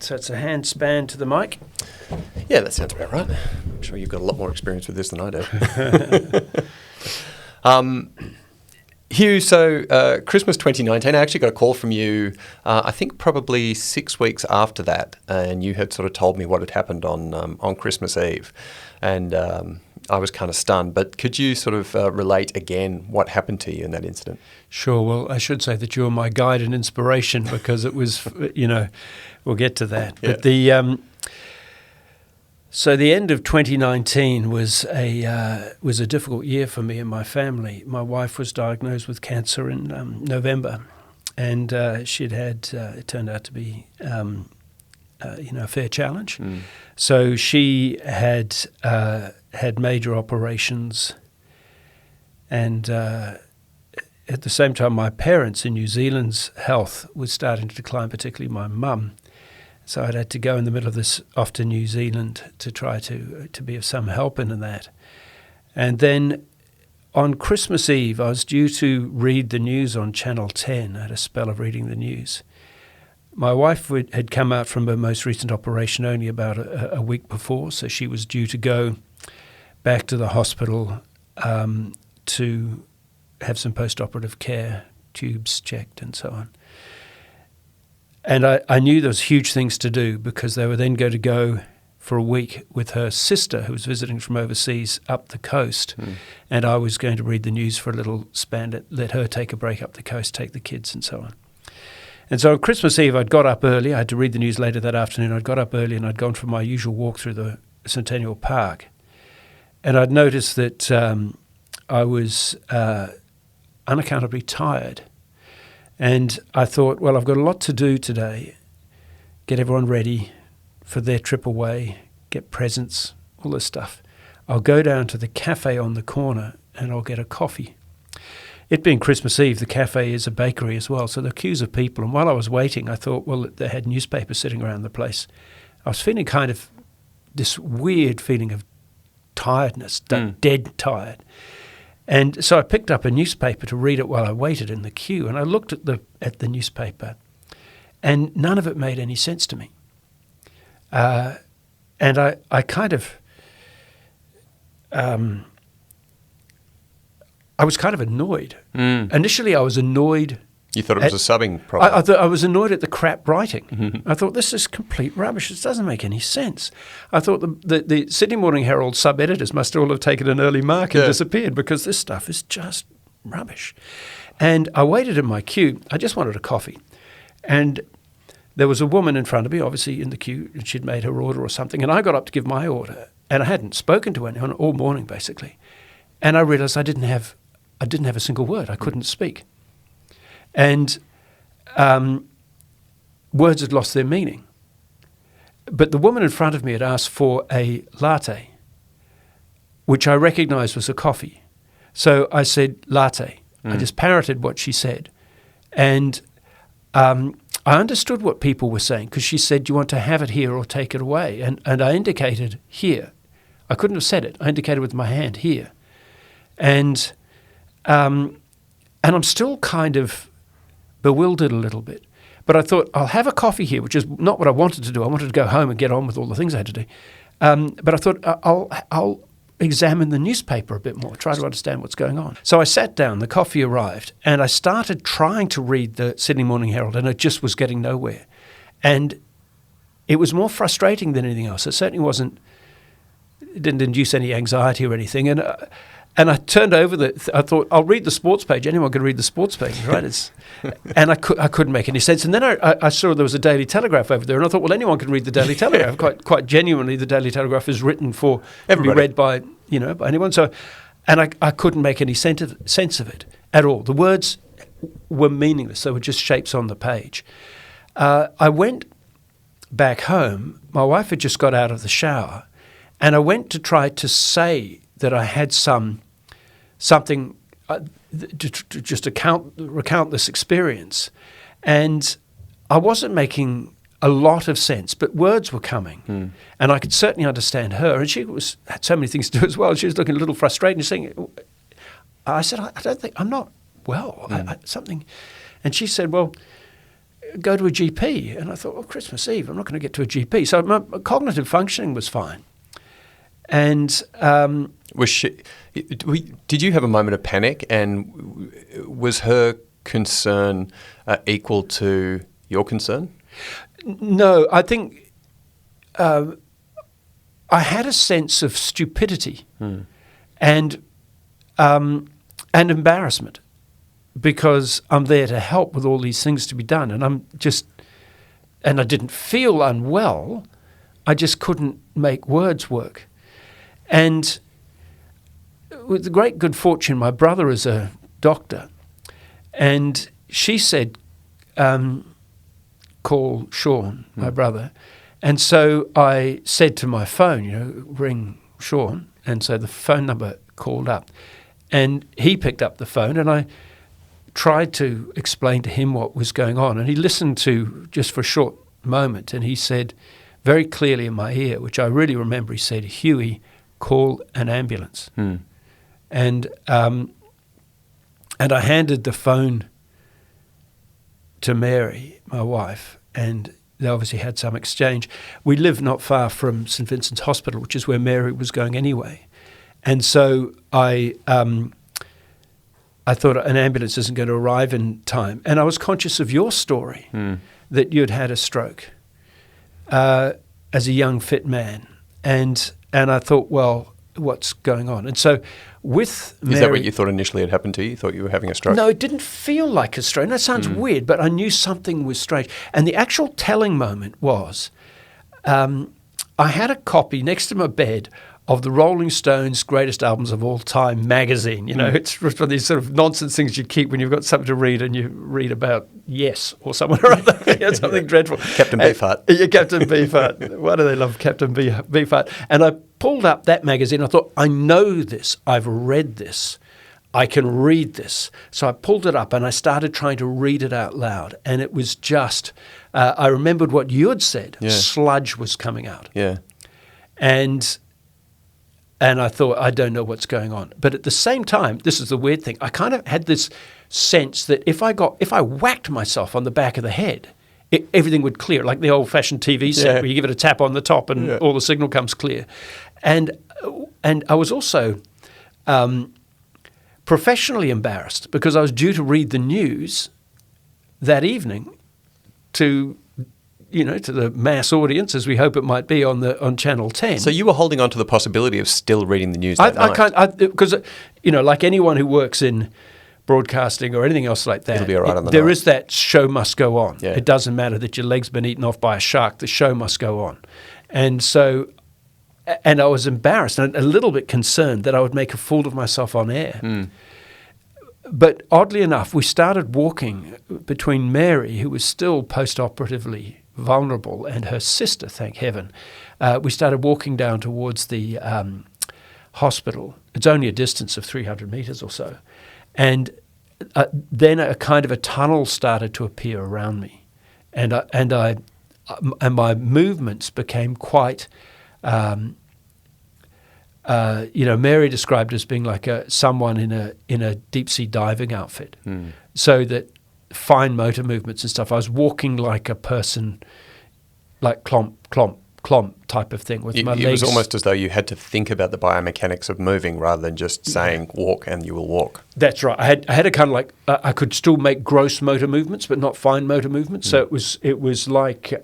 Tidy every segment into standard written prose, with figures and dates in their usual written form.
So it's a hand span to the mic. Yeah, that sounds about right. I'm sure you've got a lot more experience with this than I do. Hugh, so Christmas 2019, I actually got a call from you, I think probably 6 weeks after that, and you had sort of told me what had happened on Christmas Eve, and I was kind of stunned. But could you sort of relate again what happened to you in that incident? Sure. Well, I should say that you're my guide and inspiration because it was, we'll get to that. Yeah. But so the end of 2019 was a difficult year for me and my family. My wife was diagnosed with cancer in November, and it turned out to be a fair challenge. So she had major operations, and at the same time, my parents in New Zealand's health was starting to decline, particularly my mum. So I'd had to go in the middle of this off to New Zealand to try to be of some help in that. And then on Christmas Eve, I was due to read the news on Channel 10. I had a spell of reading the news. My wife had come out from her most recent operation only about a week before, so she was due to go back to the hospital to have some post-operative care, tubes checked and so on. And I knew there was huge things to do because they were then going to go for a week with her sister who was visiting from overseas up the coast. And I was going to read the news for a little span, let her take a break up the coast, take the kids and so on. And so on Christmas Eve, I'd got up early. I had to read the news later that afternoon. I'd got up early and I'd gone for my usual walk through the Centennial Park. And I'd noticed that I was unaccountably tired. And I thought, well, I've got a lot to do today. Get everyone ready for their trip away, get presents, all this stuff. I'll go down to the cafe on the corner and I'll get a coffee. It being Christmas Eve, the cafe is a bakery as well, so there are queues of people. And while I was waiting, I thought, well, they had newspapers sitting around the place. I was feeling kind of this weird feeling of tiredness, dead tired. And so I picked up a newspaper to read it while I waited in the queue, and I looked at the newspaper, and none of it made any sense to me. And I kind of, I was kind of annoyed. Initially, I was annoyed. You thought it was a subbing problem? I thought I was annoyed at the crap writing. I thought, this is complete rubbish. This doesn't make any sense. I thought the Sydney Morning Herald sub-editors must all have taken an early mark and disappeared because this stuff is just rubbish. And I waited in my queue. I just wanted a coffee. And there was a woman in front of me, obviously in the queue, and she'd made her order or something. And I got up to give my order. And I hadn't spoken to anyone all morning, basically. And I realized I didn't have a single word. I couldn't speak. And words had lost their meaning. But the woman in front of me had asked for a latte, which I recognized was a coffee. So I said, latte. I just parroted what she said. And I understood what people were saying because she said, do you want to have it here or take it away? And I indicated here. I couldn't have said it. I indicated with my hand here. And I'm still kind of bewildered a little bit. But I thought, I'll have a coffee here, which is not what I wanted to do. I wanted to go home and get on with all the things I had to do. But I thought, I'll examine the newspaper a bit more, try to understand what's going on. So I sat down, the coffee arrived, and I started trying to read the Sydney Morning Herald, and it just was getting nowhere. And it was more frustrating than anything else. It certainly it didn't induce any anxiety or anything. And I turned over I thought, I'll read the sports page. Anyone can read the sports page, right? And I couldn't make any sense. And then I saw there was a Daily Telegraph over there, and I thought, well, anyone can read the Daily Telegraph. Quite genuinely, the Daily Telegraph is written to be read by anyone. So, and I couldn't make any sense of it at all. The words were meaningless. They were just shapes on the page. I went back home. My wife had just got out of the shower, and I went to try to say that I had something to just recount this experience. And I wasn't making a lot of sense, but words were coming. And I could certainly understand her. And she had so many things to do as well. She was looking a little frustrated and saying, I said, I don't think, I'm not well, something. And she said, well, go to a GP. And I thought, well, Christmas Eve, I'm not going to get to a GP. So my cognitive functioning was fine. And did you have a moment of panic? And was her concern equal to your concern? No, I think I had a sense of stupidity and embarrassment, because I'm there to help with all these things to be done, and I didn't feel unwell. I just couldn't make words work. And with the great good fortune, my brother is a doctor, and she said, call Sean, my brother. And so I said to my phone, ring Sean. And so the phone number called up, and he picked up the phone, and I tried to explain to him what was going on. And he listened to just for a short moment, and he said very clearly in my ear, which I really remember, he said, Hughie, call an ambulance. And I handed the phone to Mary, my wife, and they obviously had some exchange. We live not far from St. Vincent's Hospital, which is where Mary was going anyway. And so I thought an ambulance isn't going to arrive in time. And I was conscious of your story, that you'd had a stroke as a young, fit man. And I thought, well, what's going on? And so with Mary... Is that what you thought initially had happened to you? You thought you were having a stroke? No, it didn't feel like a stroke. And that sounds weird, but I knew something was strange. And the actual telling moment was I had a copy next to my bed of the Rolling Stones' Greatest Albums of All Time magazine. It's one of these sort of nonsense things you keep when you've got something to read, and you read about Yes or someone or other, something dreadful. Captain Beefheart. Yeah, Captain Beefheart. Why do they love Captain Beefheart? And I pulled up that magazine. I thought, I know this. I've read this. I can read this. So I pulled it up and I started trying to read it out loud. And it was just, I remembered what you had said. Yeah. Sludge was coming out. Yeah. And I thought, I don't know what's going on. But at the same time, this is the weird thing, I kind of had this sense that if I whacked myself on the back of the head, everything would clear, like the old-fashioned TV set where you give it a tap on the top and all the signal comes clear. And I was also professionally embarrassed because I was due to read the news that evening to the mass audience, as we hope it might be on Channel 10. So you were holding on to the possibility of still reading the news that night? Because, like anyone who works in broadcasting or anything else like that, it'll be all right on the there night. is that show must go on. Yeah. It doesn't matter that your leg's been eaten off by a shark. The show must go on. And so, and I was embarrassed and a little bit concerned that I would make a fool of myself on air. But oddly enough, we started walking between Mary, who was still post-operatively vulnerable, and her sister, thank heaven. We started walking down towards the hospital. It's only a distance of 300 meters or so. And then a kind of a tunnel started to appear around me. And my movements became quite, Mary described it as being like someone in a deep-sea diving outfit. So that fine motor movements and stuff. I was walking like a person, like clomp, clomp, clomp type of thing with my legs. It was almost as though you had to think about the biomechanics of moving rather than just saying walk and you will walk. That's right. I had a kind of like, I could still make gross motor movements but not fine motor movements. So it was like,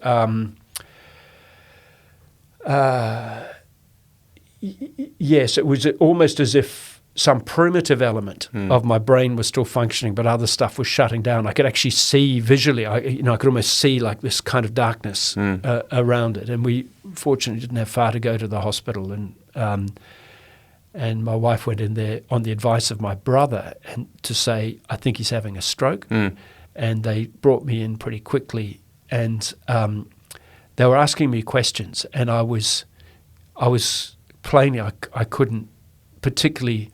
yes, it was almost as if some primitive element of my brain was still functioning, but other stuff was shutting down. I could actually see visually. I could almost see like this kind of darkness around it. And we fortunately didn't have far to go to the hospital. And my wife went in there on the advice of my brother and to say, I think he's having a stroke. And they brought me in pretty quickly. And they were asking me questions, and I was plainly I couldn't particularly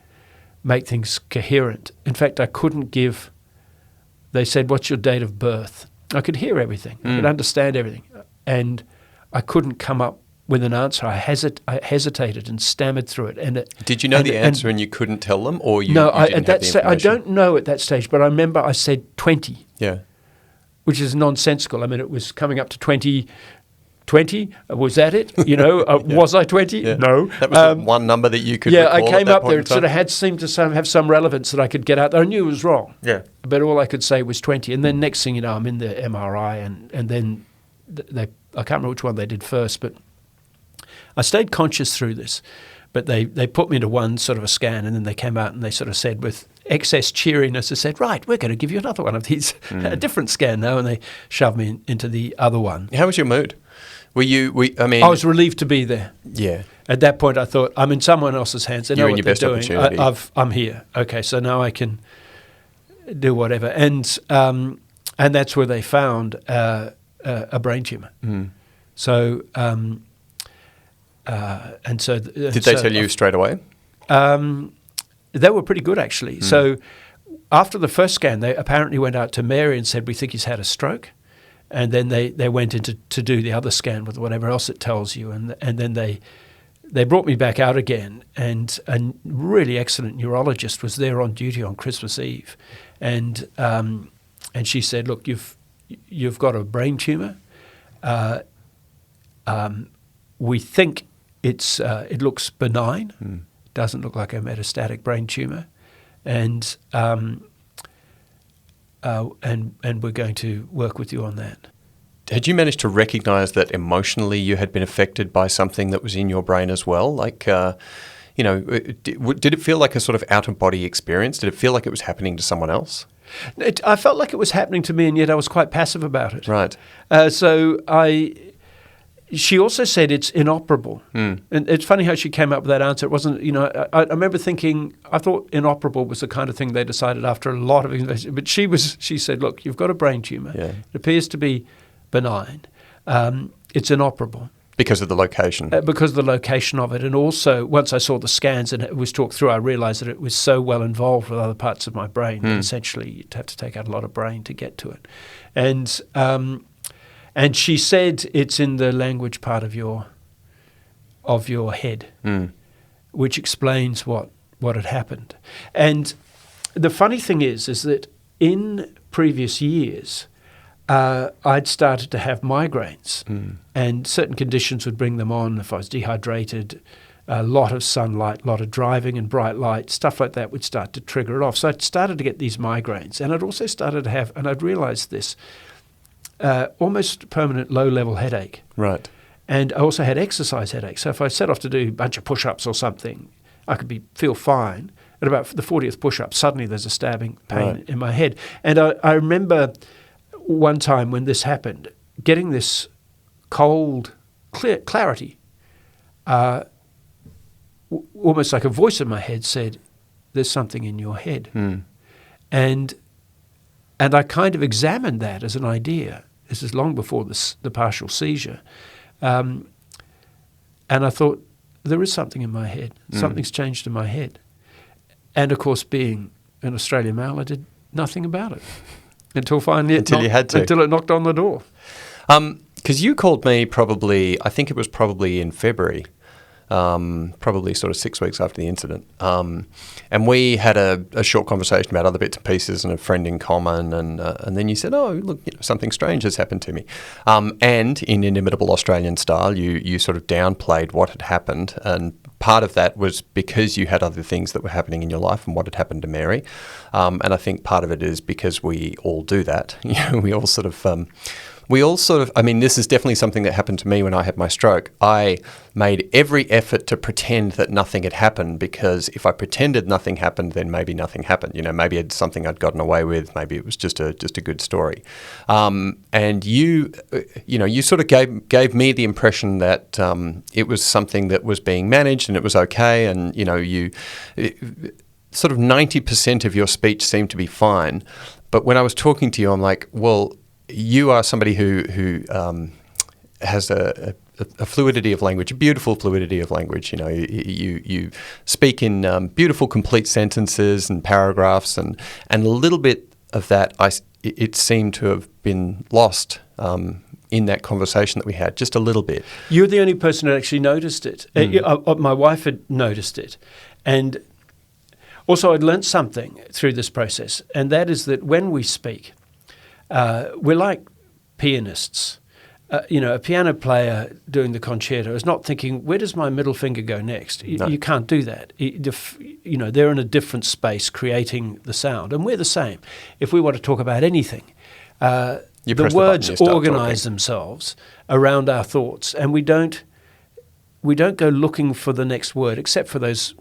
make things coherent. In fact, I couldn't give. They said, "What's your date of birth?" I could hear everything. I could understand everything, and I couldn't come up with an answer. I hesitated and stammered through it. And did you know the answer and you couldn't tell them, or you? No, you didn't have the information? I don't know at that stage. But I remember I said 20. Yeah. which is nonsensical. I mean, it was coming up to 20. Was that it? Was I 20? Yeah. No. That was the one number that you could recall I came at that up point there. in It sort of time? seemed to have some relevance that I could get out there. I knew it was wrong. Yeah. But all I could say was 20. And then next thing you know, I'm in the MRI and then I can't remember which one they did first, but I stayed conscious through this. But they put me into one sort of a scan, and then they came out and they sort of said with excess cheeriness, they said, right, we're going to give you another one of these, a different scan now, and they shoved me into the other one. How was your mood? I was relieved to be there. Yeah. At that point, I thought, I'm in someone else's hands. They know You're in what your they're best doing. opportunity. I'm here. Okay, so now I can do whatever. And that's where they found a brain tumor. So... Did they tell you straight away? They were pretty good, actually. So after the first scan, they apparently went out to Mary and said, we think he's had a stroke. And then they went in to do the other scan with whatever else it tells you. And then they brought me back out again. And a really excellent neurologist was there on duty on Christmas Eve. And she said, look, you've got a brain tumor. We think it looks benign. Doesn't look like a metastatic brain tumor, and we're going to work with you on that. Had you managed to recognise that emotionally you had been affected by something that was in your brain as well? Like, did it feel like a sort of out-of-body experience? Did it feel like it was happening to someone else? I felt like it was happening to me, and yet I was quite passive about it. Right. She also said it's inoperable. And it's funny how she came up with that answer. It wasn't, I remember thinking, I thought inoperable was the kind of thing they decided after a lot of investigation. But she said, look, you've got a brain tumor. Yeah. It appears to be benign. It's inoperable. Because of the location? Because of the location of it. And also, once I saw the scans and it was talked through, I realized that it was so well involved with other parts of my brain that essentially you'd have to take out a lot of brain to get to it. And she said it's in the language part of your head, which explains what had happened. And the funny thing is that in previous years, I'd started to have migraines, and certain conditions would bring them on. If I was dehydrated, a lot of sunlight, a lot of driving and bright light, stuff like that would start to trigger it off. So I'd started to get these migraines, and I'd also started to have, and I'd realized this, almost permanent low-level headache. Right. And I also had exercise headache. So if I set off to do a bunch of push-ups or something, I could feel fine. At about the 40th push-up, suddenly there's a stabbing pain in my head. And I remember one time when this happened, getting this cold clarity, almost like a voice in my head said, there's something in your head. And I kind of examined that as an idea. This is long before the partial seizure. And I thought, there is something in my head. Something's changed in my head. And, of course, being an Australian male, I did nothing about it until finally you had to. Until it knocked on the door. Because you called me I think it was probably in February, probably sort of 6 weeks after the incident. And we had a short conversation about other bits and pieces and a friend in common. And then you said, oh, look, something strange has happened to me. And in inimitable Australian style, you sort of downplayed what had happened. And part of that was because you had other things that were happening in your life and what had happened to Mary. And I think part of it is because we all do that. We all sort of, I mean, this is definitely something that happened to me when I had my stroke. I made every effort to pretend that nothing had happened, because if I pretended nothing happened, then maybe nothing happened. Maybe it's something I'd gotten away with. Maybe it was just a good story. And you sort of gave me the impression that it was something that was being managed and it was okay. And, sort of 90% of your speech seemed to be fine. But when I was talking to you, I'm like, well, you are somebody who has a fluidity of language, a beautiful fluidity of language. You speak in beautiful, complete sentences and paragraphs, and a little bit of that it seemed to have been lost in that conversation that we had, just a little bit. You're the only person who actually noticed it. My wife had noticed it, and also I'd learnt something through this process, and that is that when we speak, We're like pianists. A piano player doing the concerto is not thinking, where does my middle finger go next? No. You can't do that. They're in a different space creating the sound. And we're the same. If we want to talk about anything, the words organize themselves around our thoughts, and we don't go looking for the next word, except for those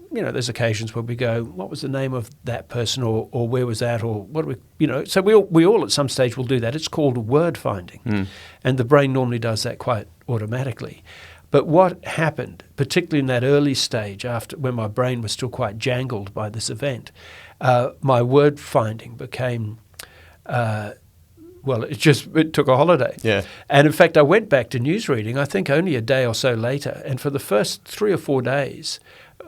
occasions where we go, what was the name of that person, or where was that, or what do we, so we all at some stage will do that. It's called word finding, and the brain normally does that quite automatically. But what happened, particularly in that early stage, after when my brain was still quite jangled by this event, my word finding became it took a holiday. Yeah. And in fact, I went back to newsreading, I think only a day or so later. And for the first 3 or 4 days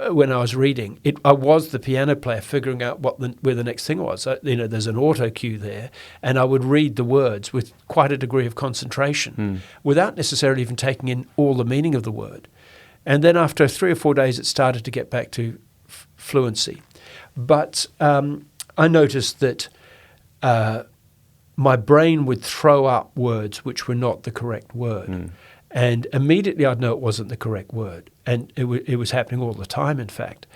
when I was reading, I was the piano player figuring out where the next thing was. There's an auto cue there. And I would read the words with quite a degree of concentration without necessarily even taking in all the meaning of the word. And then after 3 or 4 days, it started to get back to fluency. But I noticed that my brain would throw up words which were not the correct word. And immediately I'd know it wasn't the correct word. And it was happening all the time, in fact.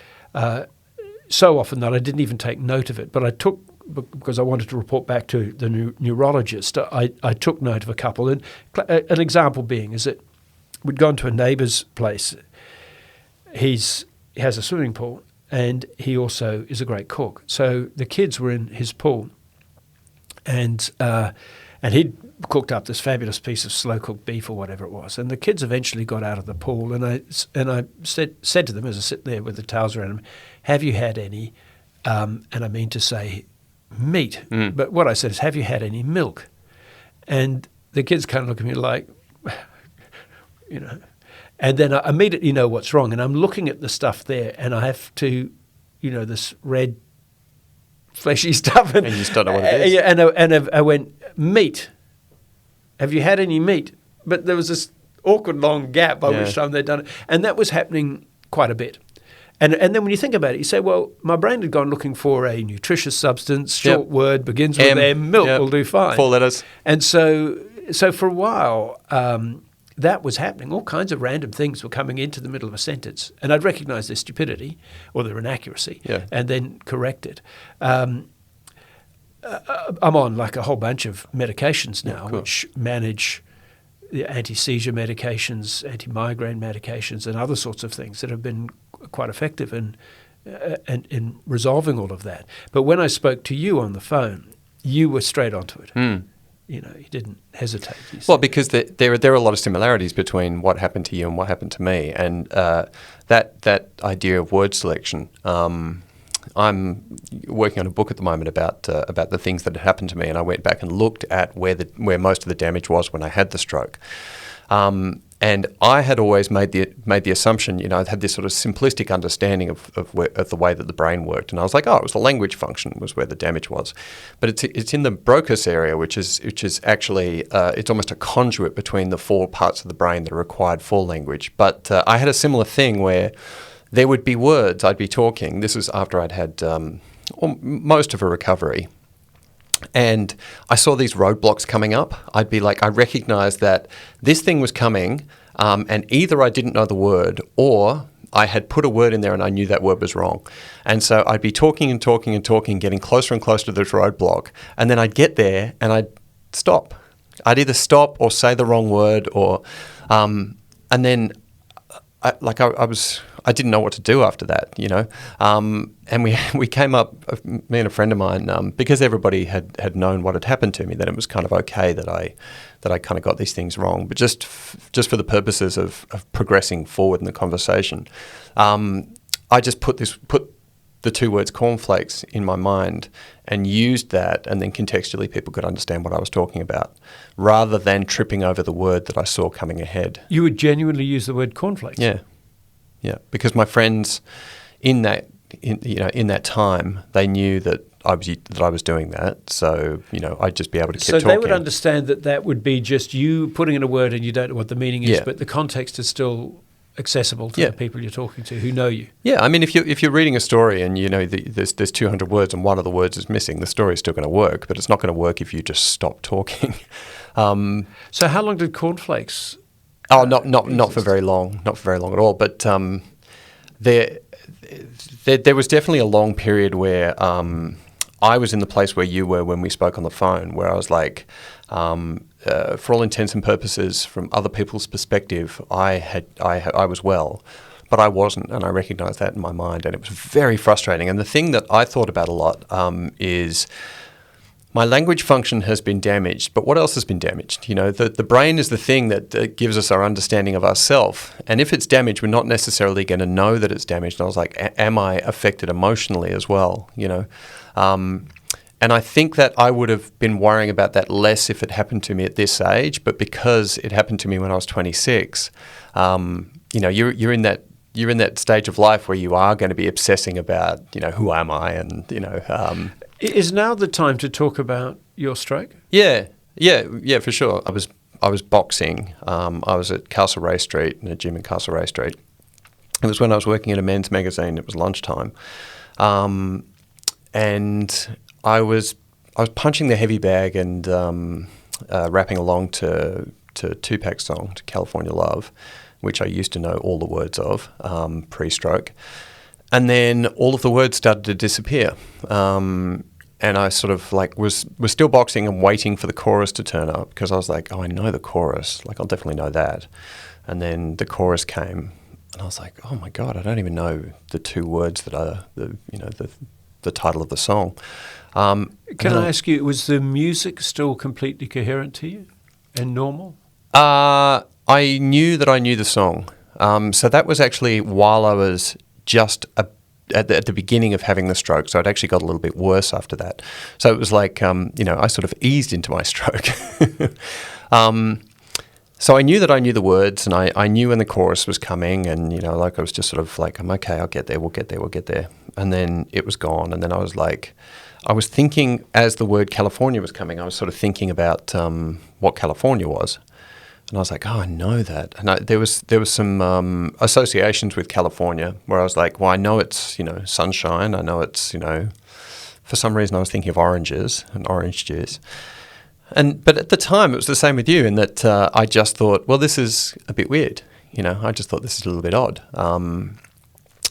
So often that I didn't even take note of it. But I took, because I wanted to report back to the neurologist, I took note of a couple. And an example being is that we'd gone to a neighbour's place. He has a swimming pool, and he also is a great cook. So the kids were in his pool. And he'd cooked up this fabulous piece of slow-cooked beef or whatever it was. And the kids eventually got out of the pool, and I said to them as I sit there with the towels around them, have you had any, and I mean to say meat, but what I said is, have you had any milk? And the kids kind of look at me like, and then I immediately know what's wrong. And I'm looking at the stuff there, and I have to, this red fleshy stuff. And you just don't know what it is. And I went, meat. Have you had any meat? But there was this awkward long gap by which time they'd done it. And that was happening quite a bit. And then when you think about it, you say, well, my brain had gone looking for a nutritious substance, short word, begins with M, milk will do fine. 4 letters. And so for a while, that was happening. All kinds of random things were coming into the middle of a sentence. And I'd recognize their stupidity or their inaccuracy and then correct it. I'm on like a whole bunch of medications now, which manage the anti-seizure medications, anti-migraine medications, and other sorts of things that have been quite effective in resolving all of that. But when I spoke to you on the phone, you were straight onto it. You didn't hesitate. Well, because there are a lot of similarities between what happened to you and what happened to me, and that idea of word selection. I'm working on a book at the moment about the things that had happened to me, and I went back and looked at where most of the damage was when I had the stroke. And I had always made the assumption, I'd had this sort of simplistic understanding of the way that the brain worked, and I was like, it was the language function was where the damage was, but it's in the Broca's area, which is actually it's almost a conduit between the 4 parts of the brain that are required for language. But I had a similar thing where there would be words I'd be talking. This was after I'd had most of a recovery. And I saw these roadblocks coming up. I'd be like, I recognized that this thing was coming, and either I didn't know the word or I had put a word in there and I knew that word was wrong. And so I'd be talking and talking and talking, getting closer and closer to this roadblock. And then I'd get there and I'd stop. I'd either stop or say the wrong word and then I didn't know what to do after that, and we came up, me and a friend of mine, because everybody had known what had happened to me, that it was kind of okay that I kind of got these things wrong, but just for the purposes of progressing forward in the conversation, I just put the 2 words cornflakes in my mind and used that, and then contextually people could understand what I was talking about, rather than tripping over the word that I saw coming ahead. You would genuinely use the word cornflakes? Yeah, because my friends in that time, they knew that I was doing that, so I'd just be able to keep talking. So they would understand that would be just you putting in a word and you don't know what the meaning is, but the context is still accessible to the people you're talking to who know you. Yeah, I mean, if you're reading a story and there's 200 words and one of the words is missing, the story's still going to work, but it's not going to work if you just stop talking. So how long did Cornflakes? Not for very long, not for very long at all. But there was definitely a long period where I was in the place where you were when we spoke on the phone, where I was like, for all intents and purposes, from other people's perspective, I was well, but I wasn't, and I recognised that in my mind, and it was very frustrating. And the thing that I thought about a lot is my language function has been damaged, but what else has been damaged? The brain is the thing that gives us our understanding of ourselves, and if it's damaged, we're not necessarily going to know that it's damaged. And I was like, am I affected emotionally as well? And I think that I would have been worrying about that less if it happened to me at this age, but because it happened to me when I was 26, you're in that stage of life where you are going to be obsessing about, who am I, and Is now the time to talk about your stroke? Yeah, for sure. I was boxing. I was at Castlereagh Street, in a gym in Castlereagh Street. It was when I was working at a men's magazine. It was lunchtime, and I was punching the heavy bag and rapping along to Tupac's song, to California Love, which I used to know all the words of pre-stroke. And then all of the words started to disappear. And I sort of was still boxing and waiting for the chorus to turn up, because I was like, oh, I know the chorus. I'll definitely know that. And then the chorus came, and I was like, oh my God, I don't even know the two words that are the title of the song. Can I ask you, was the music still completely coherent to you and normal? I knew that I knew the song. So that was actually while I was just at the beginning of having the stroke. So it actually got a little bit worse after that. So it was like, I sort of eased into my stroke. So I knew that I knew the words, and I knew when the chorus was coming, and, I was just sort of like, I'm okay, I'll get there, we'll get there. And then it was gone. And then I was like, I was thinking, as the word California was coming, I was sort of thinking about what California was. And I was like, oh, I know that. And there was some associations with California where I was like, well, I know it's, sunshine. I know it's, for some reason I was thinking of oranges and orange juice. But at the time it was the same with you, in that I just thought, well, this is a bit weird. I just thought this is a little bit odd.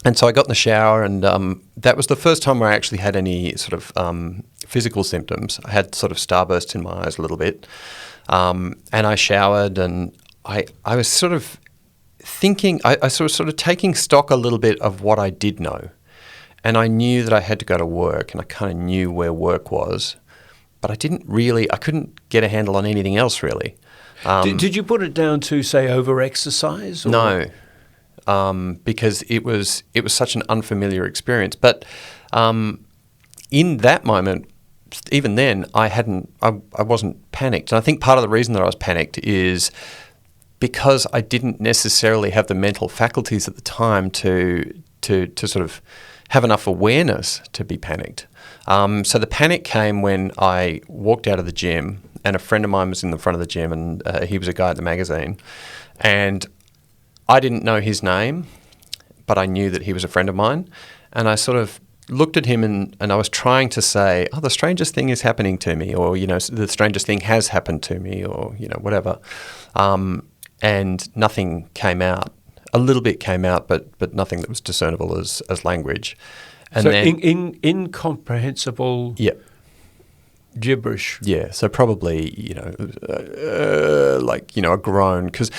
And so I got in the shower, and that was the first time where I actually had any sort of physical symptoms. I had sort of starbursts in my eyes a little bit. And I showered, and I was sort of thinking, I was sort of taking stock a little bit of what I did know. And I knew that I had to go to work, and I kind of knew where work was. But I couldn't get a handle on anything else, really. Did you put it down to, say, over-exercise? Or? No, because it was such an unfamiliar experience. But in that moment, even then, I wasn't panicked. And I think part of the reason that I was panicked is because I didn't necessarily have the mental faculties at the time to sort of have enough awareness to be panicked. So the panic came when I walked out of the gym, and a friend of mine was in the front of the gym, and he was a guy at the magazine. And I didn't know his name, but I knew that he was a friend of mine. And I sort of looked at him, and I was trying to say, oh, the strangest thing is happening to me, or, the strangest thing has happened to me, or, whatever. And nothing came out. A little bit came out, but nothing that was discernible as language. And so then, incomprehensible gibberish. Yeah, so probably, a groan. Because,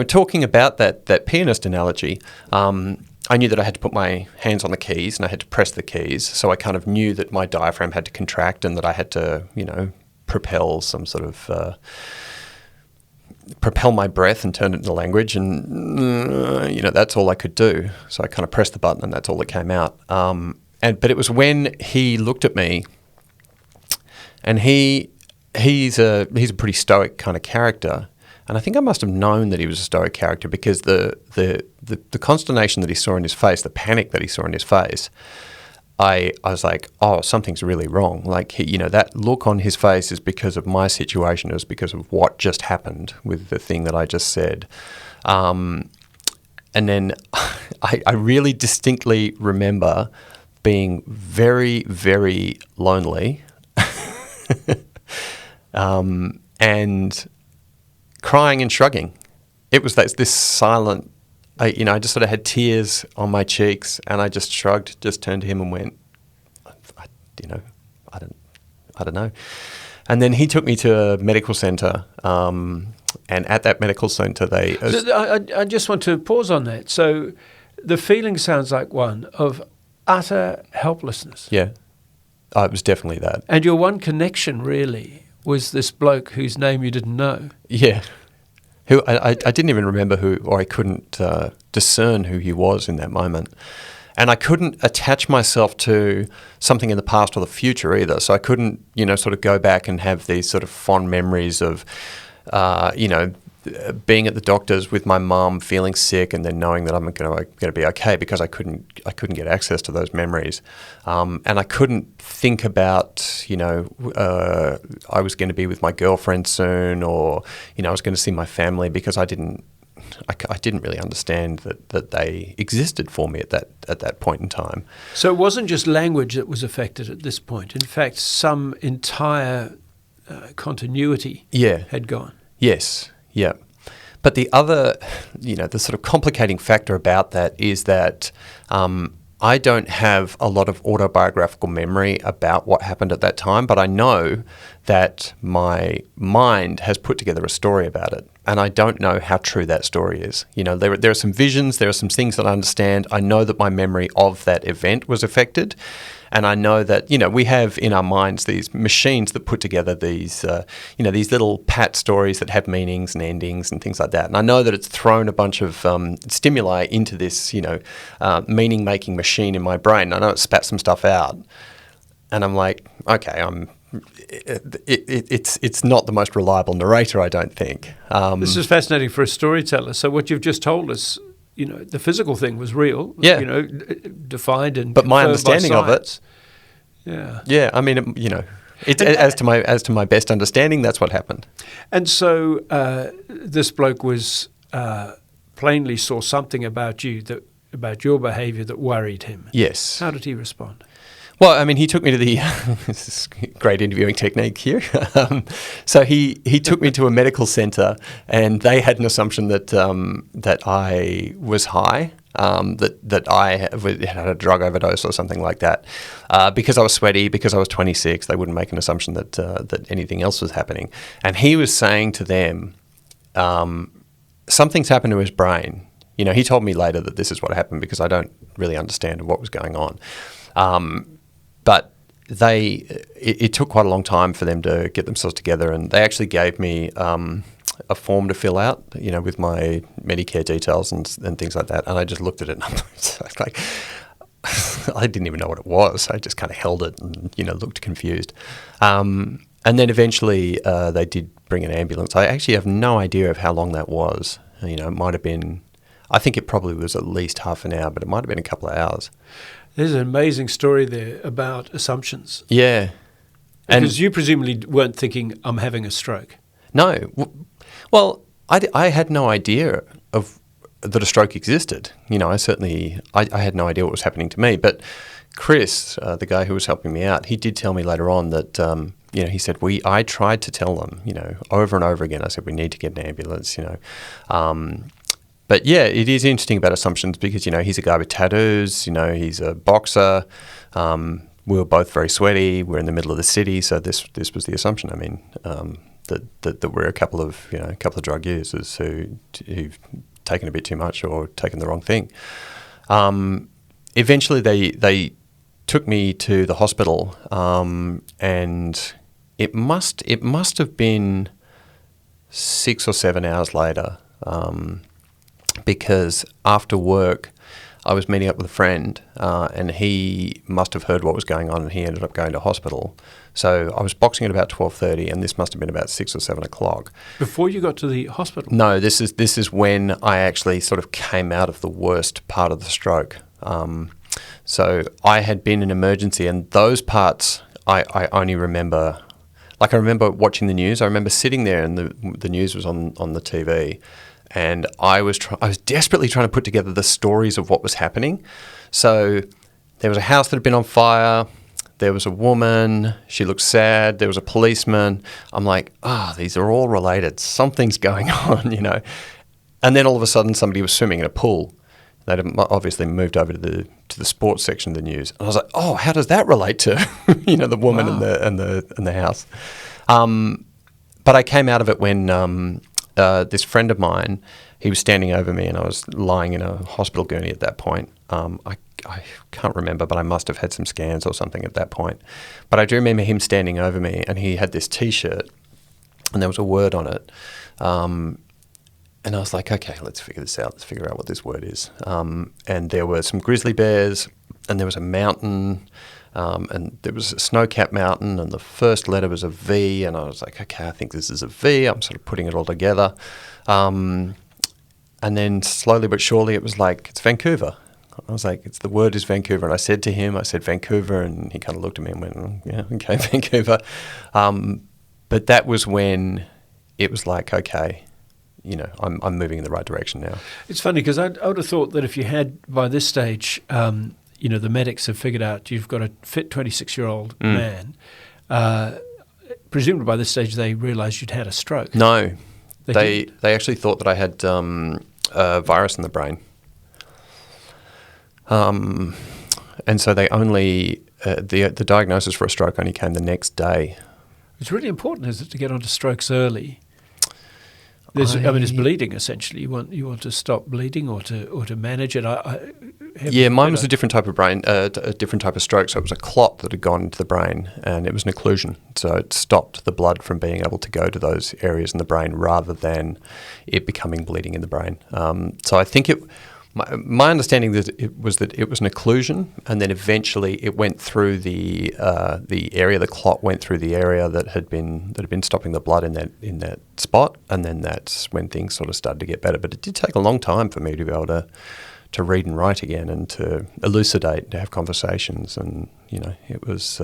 talking about that pianist analogy, I knew that I had to put my hands on the keys and I had to press the keys. So I kind of knew that my diaphragm had to contract and that I had to, propel some sort of... propel my breath and turn it into language, and that's all I could do. So I kind of pressed the button, and that's all that came out. But it was when he looked at me, and he's a pretty stoic kind of character, and I think I must have known that he was a stoic character because the consternation that he saw in his face, the panic that he saw in his face, I was like, oh, something's really wrong. Like, that look on his face is because of my situation. It was because of what just happened with the thing that I just said. And then I really distinctly remember being very, very lonely and crying and shrugging. It was this silent, I just sort of had tears on my cheeks, and I just shrugged, just turned to him and went, I don't know. And then he took me to a medical centre, and at that medical centre they... I just want to pause on that. So the feeling sounds like one of utter helplessness. Yeah, it was definitely that. And your one connection really was this bloke whose name you didn't know. Yeah. Who I didn't even remember who, or I couldn't discern who he was in that moment. And I couldn't attach myself to something in the past or the future either. So I couldn't, sort of go back and have these sort of fond memories of, being at the doctor's with my mum, feeling sick, and then knowing that I'm going to be okay, because I couldn't get access to those memories, and I couldn't think about I was going to be with my girlfriend soon, or I was going to see my family, because I didn't really understand that they existed for me at that point in time. So it wasn't just language that was affected at this point. In fact, some entire continuity had gone. Yes. Yeah. But the other, the sort of complicating factor about that is that I don't have a lot of autobiographical memory about what happened at that time, but I know that my mind has put together a story about it. And I don't know how true that story is. There are some visions, there are some things that I understand. I know that my memory of that event was affected. And I know that, we have in our minds these machines that put together these, these little pat stories that have meanings and endings and things like that. And I know that it's thrown a bunch of stimuli into this, meaning-making machine in my brain. I know it spat some stuff out. And I'm like, okay, it's not the most reliable narrator, I don't think. This is fascinating for a storyteller. So what you've just told us, the physical thing was real, defined and but my understanding of it, I mean, as to my best understanding, that's what happened. And so this bloke was plainly saw something about you, about your behaviour, that worried him. Yes. How did he respond? Well, I mean, he took me to the this is great interviewing technique here. So he took me to a medical centre, and they had an assumption that I was high, that I had a drug overdose or something like that, because I was sweaty, because I was 26. They wouldn't make an assumption that anything else was happening. And he was saying to them, something's happened to his brain. He told me later that this is what happened, because I don't really understand what was going on. But it took quite a long time for them to get themselves together, and they actually gave me a form to fill out, with my Medicare details and things like that. And I just looked at it, and I was like, I didn't even know what it was. I just kind of held it and, looked confused. And then eventually they did bring an ambulance. I actually have no idea of how long that was. It might have been, I think it probably was at least half an hour, but it might have been a couple of hours. There's an amazing story there about assumptions. Yeah. Because you presumably weren't thinking, I'm having a stroke. No. Well, I had no idea that a stroke existed. I had no idea what was happening to me. But Chris, the guy who was helping me out, he did tell me later on that, he said, I tried to tell them, over and over again. I said, we need to get an ambulance, But yeah, it is interesting about assumptions, because, he's a guy with tattoos, he's a boxer. We were both very sweaty. We're in the middle of the city. So this was the assumption. I mean, that we're a couple of drug users who've taken a bit too much or taken the wrong thing. Eventually they took me to the hospital, and it must have been 6 or 7 hours later, because after work I was meeting up with a friend, and he must have heard what was going on, and he ended up going to hospital. So I was boxing at about 12:30, and this must have been about 6 or 7 o'clock. Before you got to the hospital? No, this is when I actually sort of came out of the worst part of the stroke. So I had been in emergency, and those parts I only remember. Like, I remember watching the news. I remember sitting there, and the news was on the TV, and I was desperately trying to put together the stories of what was happening. So there was a house that had been on fire. There was a woman. She looked sad. There was a policeman. I'm like, these are all related. Something's going on, you know. And then all of a sudden, somebody was swimming in a pool. They'd obviously moved over to the sports section of the news. And I was like, how does that relate to, the woman and the house? But I came out of it when this friend of mine, he was standing over me, and I was lying in a hospital gurney at that point. I can't remember, but I must have had some scans or something at that point. But I do remember him standing over me, and he had this T-shirt, and there was a word on it. And I was like, okay, let's figure this out. Let's figure out what this word is. And there were some grizzly bears, and there was a mountain, and there was a snow-capped mountain, and the first letter was a V, and I was like, okay, I think this is a V. I'm sort of putting it all together. And then slowly but surely it was like, it's Vancouver. I was like, the word is Vancouver. And I said Vancouver, and he kind of looked at me and went, yeah, okay, Vancouver. But that was when it was like, okay, I'm moving in the right direction now. It's funny because I would have thought that if you had, by this stage, the medics have figured out you've got a fit 26-year-old man. Presumably by this stage they realised you'd had a stroke. No. They actually thought that I had a virus in the brain. And so they only, the diagnosis for a stroke only came the next day. It's really important, is it, to get onto strokes early? It's bleeding essentially. You want to stop bleeding or to manage it. Mine was a different type of brain, a different type of stroke. So it was a clot that had gone into the brain, and it was an occlusion. So it stopped the blood from being able to go to those areas in the brain, rather than it becoming bleeding in the brain. So I think my understanding that it was an occlusion, and then eventually it went through the area. The clot went through the area that had been stopping the blood in that spot, and then that's when things sort of started to get better. But it did take a long time for me to be able to read and write again, and to elucidate, to have conversations, and it was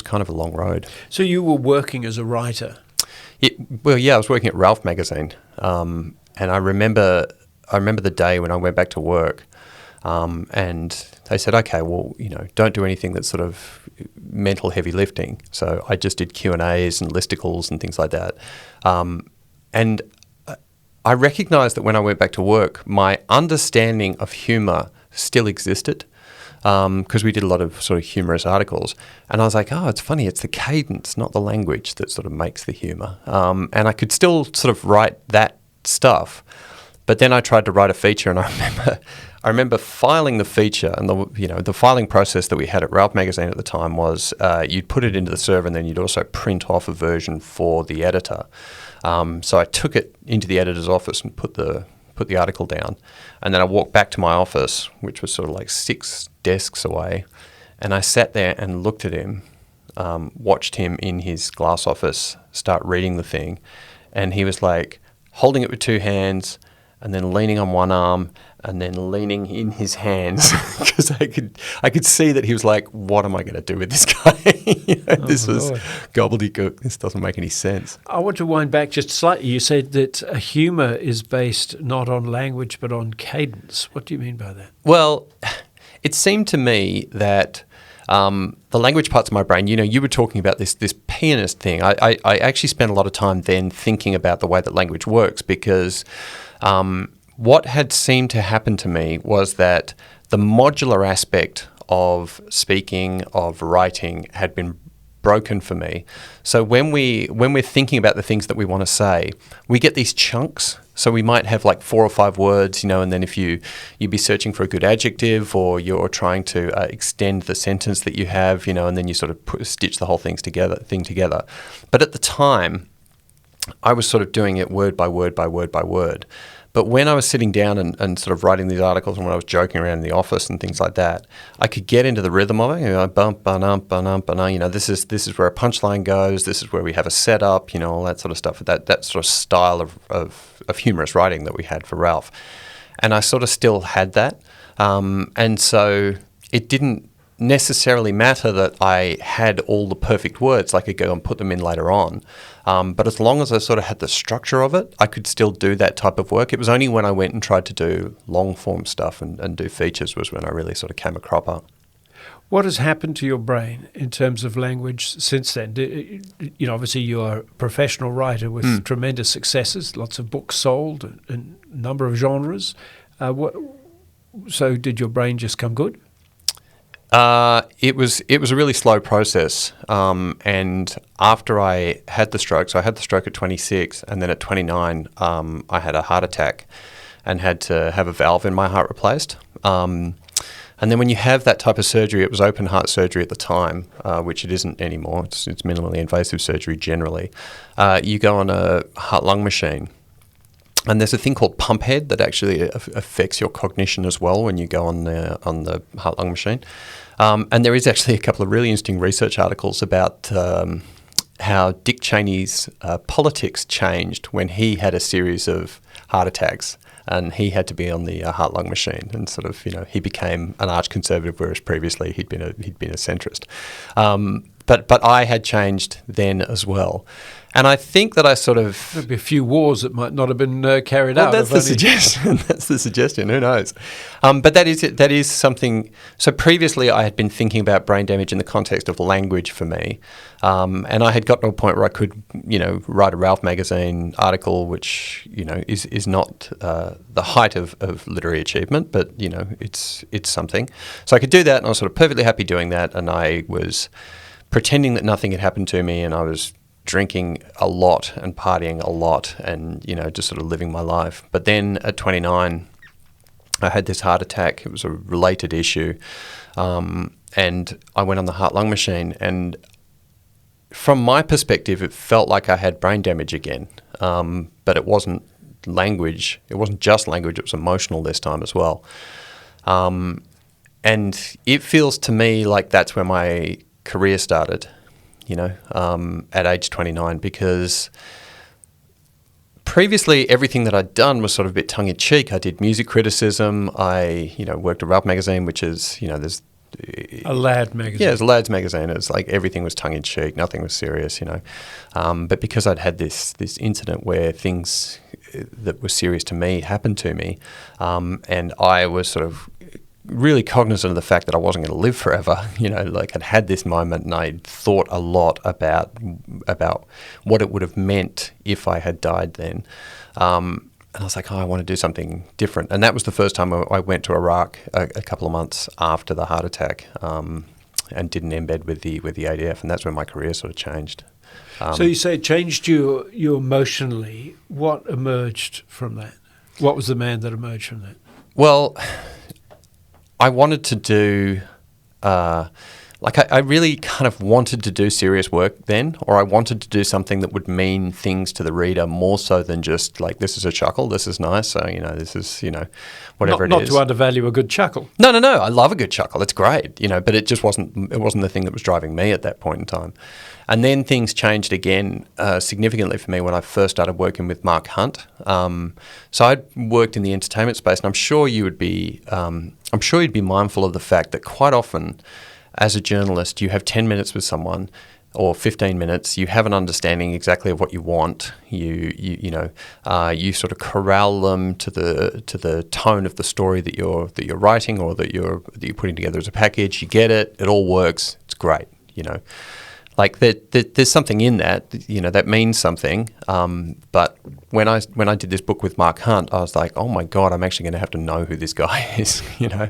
kind of a long road. So you were working as a writer? I was working at Ralph magazine, and I remember the day when I went back to work, and they said, okay, well, don't do anything that's sort of mental heavy lifting. So I just did Q&As and listicles and things like that. And I recognised that when I went back to work, my understanding of humour still existed, because we did a lot of sort of humorous articles. And I was like, it's funny, it's the cadence, not the language, that sort of makes the humour. And I could still sort of write that stuff. But then I tried to write a feature, and I remember filing the feature, and the filing process that we had at Ralph magazine at the time was you'd put it into the server, and then you'd also print off a version for the editor. So I took it into the editor's office and put the article down, and then I walked back to my office, which was sort of like 6 desks away, and I sat there and looked at him, watched him in his glass office start reading the thing, and he was like holding it with 2 hands, and then leaning on one arm, and then leaning in his hands, because I could see that he was like, what am I going to do with this guy? This was gobbledygook. This doesn't make any sense. I want to wind back just slightly. You said that humour is based not on language but on cadence. What do you mean by that? Well, it seemed to me that the language parts of my brain, you were talking about this pianist thing. I actually spent a lot of time then thinking about the way that language works, because what had seemed to happen to me was that the modular aspect of speaking, of writing, had been broken for me. So when we're thinking about the things that we want to say, we get these chunks. So we might have like 4 or 5 words, and then if you'd be searching for a good adjective, or you're trying to extend the sentence that you have, and then you sort of stitch the whole thing together. But at the time, I was sort of doing it word by word by word by word. But when I was sitting down and sort of writing these articles, and when I was joking around in the office and things like that, I could get into the rhythm of it. Bump, ba-dum, ba-dum, ba-dum, this is where a punchline goes. This is where we have a setup, all that sort of stuff. That sort of style of humorous writing that we had for Ralph. And I sort of still had that. And so it didn't necessarily matter that I had all the perfect words. I could go and put them in later on. But as long as I sort of had the structure of it, I could still do that type of work. It was only when I went and tried to do long form stuff and do features was when I really sort of came a cropper. What has happened to your brain in terms of language since then? You know, obviously you are a professional writer with tremendous successes, lots of books sold, and a number of genres. So did your brain just come good? It was a really slow process. And after I had the stroke, so I had the stroke at 26, and then at 29, I had a heart attack and had to have a valve in my heart replaced. And then when you have that type of surgery, it was open heart surgery at the time, which it isn't anymore. It's minimally invasive surgery generally. You go on a heart-lung machine. And there's a thing called pump head that actually affects your cognition as well when you go on the heart-lung machine. And there is actually a couple of really interesting research articles about how Dick Cheney's politics changed when he had a series of heart attacks. And he had to be on the heart-lung machine, and sort of, you know, he became an arch conservative, whereas previously he'd been a centrist. But I had changed then as well, and I think that I sort of there'd be a few wars that might not have been carried out. That's the suggestion. That's the suggestion. Who knows? But that is it. That is something. So previously, I had been thinking about brain damage in the context of language for me, and I had gotten to a point where I could, you know, write a Ralph magazine article, which, you know, is not the height of literary achievement, but, you know, it's something. So I could do that, and I was sort of perfectly happy doing that, and I was pretending that nothing had happened to me, and I was drinking a lot and partying a lot and, you know, just sort of living my life. But then at 29, I had this heart attack. It was a related issue. And I went on the heart-lung machine. And from my perspective, it felt like I had brain damage again. But it wasn't language. It wasn't just language. It was emotional this time as well. And it feels to me like that's where my career started, you know, at age 29, because previously everything that I'd done was sort of a bit tongue-in-cheek. I did music criticism. I, you know, worked at Ralph magazine, which is, you know, there's a lad magazine. Yeah, it's a lad's magazine. It's like everything was tongue-in-cheek, nothing was serious, you know. But because I'd had this incident where things that were serious to me happened to me, and I was sort of really cognizant of the fact that I wasn't going to live forever, you know, like I'd had this moment and I thought a lot about what it would have meant if I had died then. And I was like, I want to do something different. And that was the first time I went to Iraq a couple of months after the heart attack, and did an embed with the ADF, and that's when my career sort of changed. So you say it changed you emotionally. What emerged from that? What was the man that emerged from that? Well, I wanted to do, I really kind of wanted to do serious work then, or I wanted to do something that would mean things to the reader more so than just like, this is a chuckle, this is nice, so, you know, this is, you know, whatever it is. Not to undervalue a good chuckle. No, I love a good chuckle, it's great, you know, but it just wasn't the thing that was driving me at that point in time. And then things changed again significantly for me when I first started working with Mark Hunt. So I'd worked in the entertainment space, and I'm sure you'd be mindful of the fact that quite often, as a journalist, you have 10 minutes with someone, or 15 minutes. You have an understanding exactly of what you want. You sort of corral them to the tone of the story that you're writing or that you're putting together as a package. You get it. It all works. It's great. You know. Like there's something in that, you know, that means something. But when I did this book with Mark Hunt, I was like, oh my God, I'm actually going to have to know who this guy is. You know,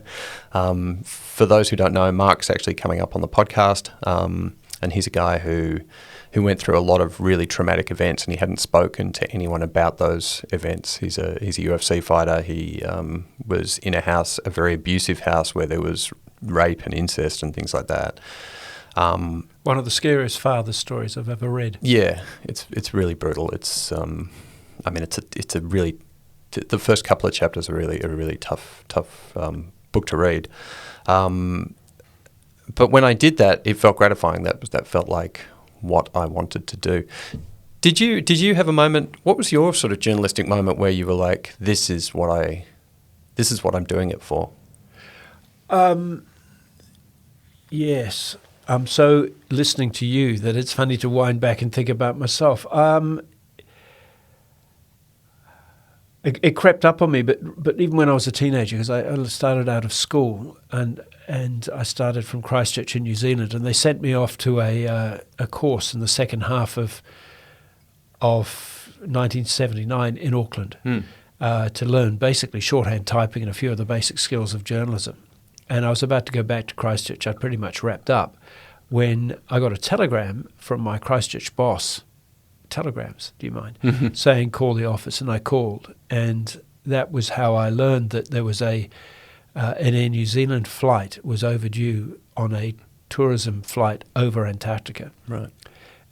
for those who don't know, Mark's actually coming up on the podcast, and he's a guy who went through a lot of really traumatic events, and he hadn't spoken to anyone about those events. He's a UFC fighter. He was in a very abusive house where there was rape and incest and things like that. One of the scariest father stories I've ever read. Yeah, it's really brutal. It's it's a really the first couple of chapters are a really tough book to read. But when I did that, it felt gratifying. That felt like what I wanted to do. Did you have a moment? What was your sort of journalistic moment where you were like, this is what I'm doing it for? Yes. I'm so listening to you that it's funny to wind back and think about myself. It crept up on me, but even when I was a teenager, because I started out of school and I started from Christchurch in New Zealand, and they sent me off to a course in the second half of 1979 in Auckland to learn basically shorthand typing and a few of the basic skills of journalism. And I was about to go back to Christchurch. I'd pretty much wrapped up when I got a telegram from my Christchurch boss. Telegrams, do you mind? Mm-hmm. Saying call the office, and I called, and that was how I learned that there was an Air New Zealand flight was overdue on a tourism flight over Antarctica. Right.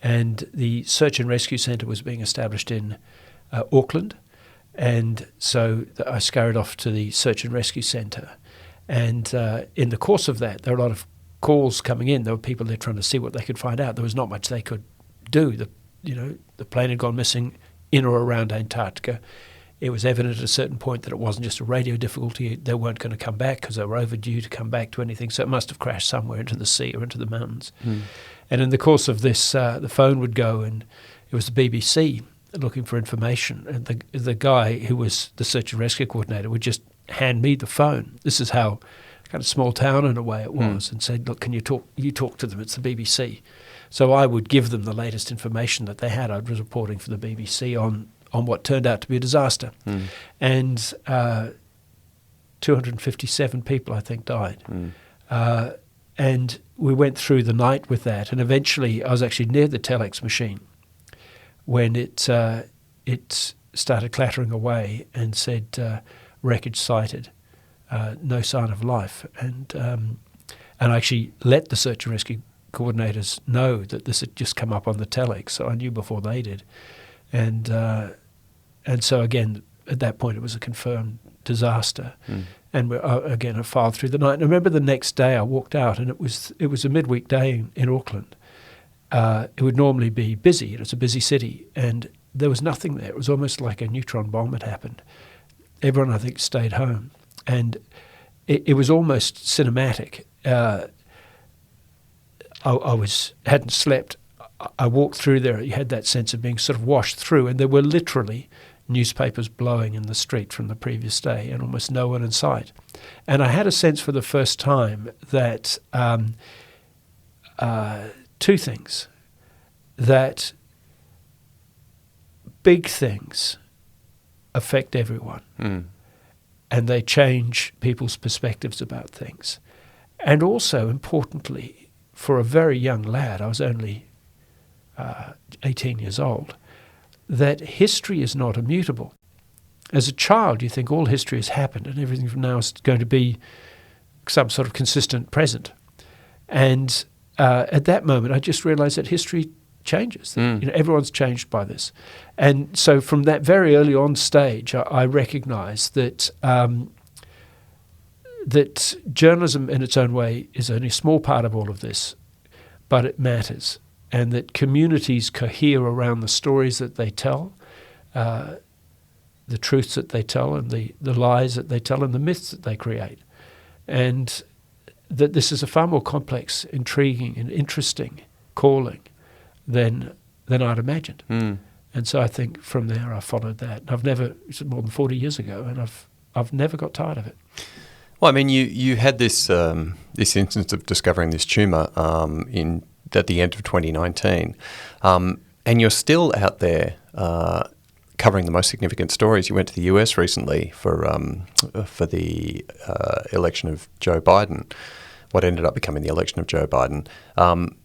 And the search and rescue centre was being established in Auckland, and so I scurried off to the search and rescue centre. And in the course of that, there were a lot of calls coming in. There were people there trying to see what they could find out. There was not much they could do. The plane had gone missing in or around Antarctica. It was evident at a certain point that it wasn't just a radio difficulty. They weren't going to come back because they were overdue to come back to anything. So it must have crashed somewhere into the sea or into the mountains. Mm. And in the course of this, the phone would go, and it was the BBC looking for information. And the guy who was the search and rescue coordinator would just hand me the phone. This is how kind of small town in a way it was, and said, look, can you talk to them? It's the BBC. So I would give them the latest information that they had. I was reporting for the BBC on what turned out to be a disaster. Mm. And 257 people, I think, died. Mm. And we went through the night with that, and eventually I was actually near the telex machine when it started clattering away and said, wreckage sighted, no sign of life. And I actually let the search and rescue coordinators know that this had just come up on the telex, so I knew before they did. And so again, at that point, it was a confirmed disaster. Mm. And again, I filed through the night. And I remember the next day I walked out, and it was a midweek day in Auckland. It would normally be busy. It's a busy city, and there was nothing there. It was almost like a neutron bomb had happened. Everyone, I think, stayed home, and it was almost cinematic. I hadn't slept. I walked through there. You had that sense of being sort of washed through, and there were literally newspapers blowing in the street from the previous day, and almost no one in sight. And I had a sense for the first time that two things: that big things affect everyone, and they change people's perspectives about things. And also, importantly, for a very young lad, I was only 18 years old, that history is not immutable. As a child, you think all history has happened and everything from now is going to be some sort of consistent present. And at that moment, I just realized that history changes. Everyone's changed by this. And so from that very early on stage, I recognized that that journalism in its own way is only a small part of all of this, but it matters, and that communities cohere around the stories that they tell, the truths that they tell, and the lies that they tell, and the myths that they create, and that this is a far more complex, intriguing, and interesting calling than I'd imagined. And so I think from there I followed that. I've never, it's more than 40 years ago, and I've never got tired of it. Well, I mean, you had this this instance of discovering this tumour at the end of 2019, and you're still out there covering the most significant stories. You went to the US recently for the election of Joe Biden, what ended up becoming the election of Joe Biden.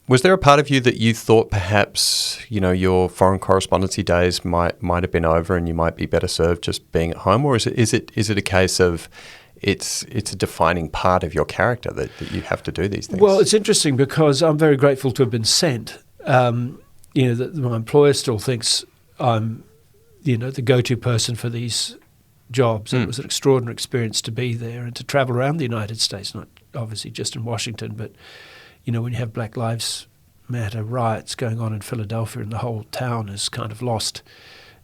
Was there a part of you that you thought perhaps your foreign correspondency days might have been over and you might be better served just being at home, or is it a case of it's a defining part of your character that you have to do these things? Well, it's interesting because I'm very grateful to have been sent. That my employer still thinks I'm, the go-to person for these jobs. And it was an extraordinary experience to be there and to travel around the United States, not obviously just in Washington, but, when you have Black Lives Matter riots going on in Philadelphia and the whole town is kind of lost.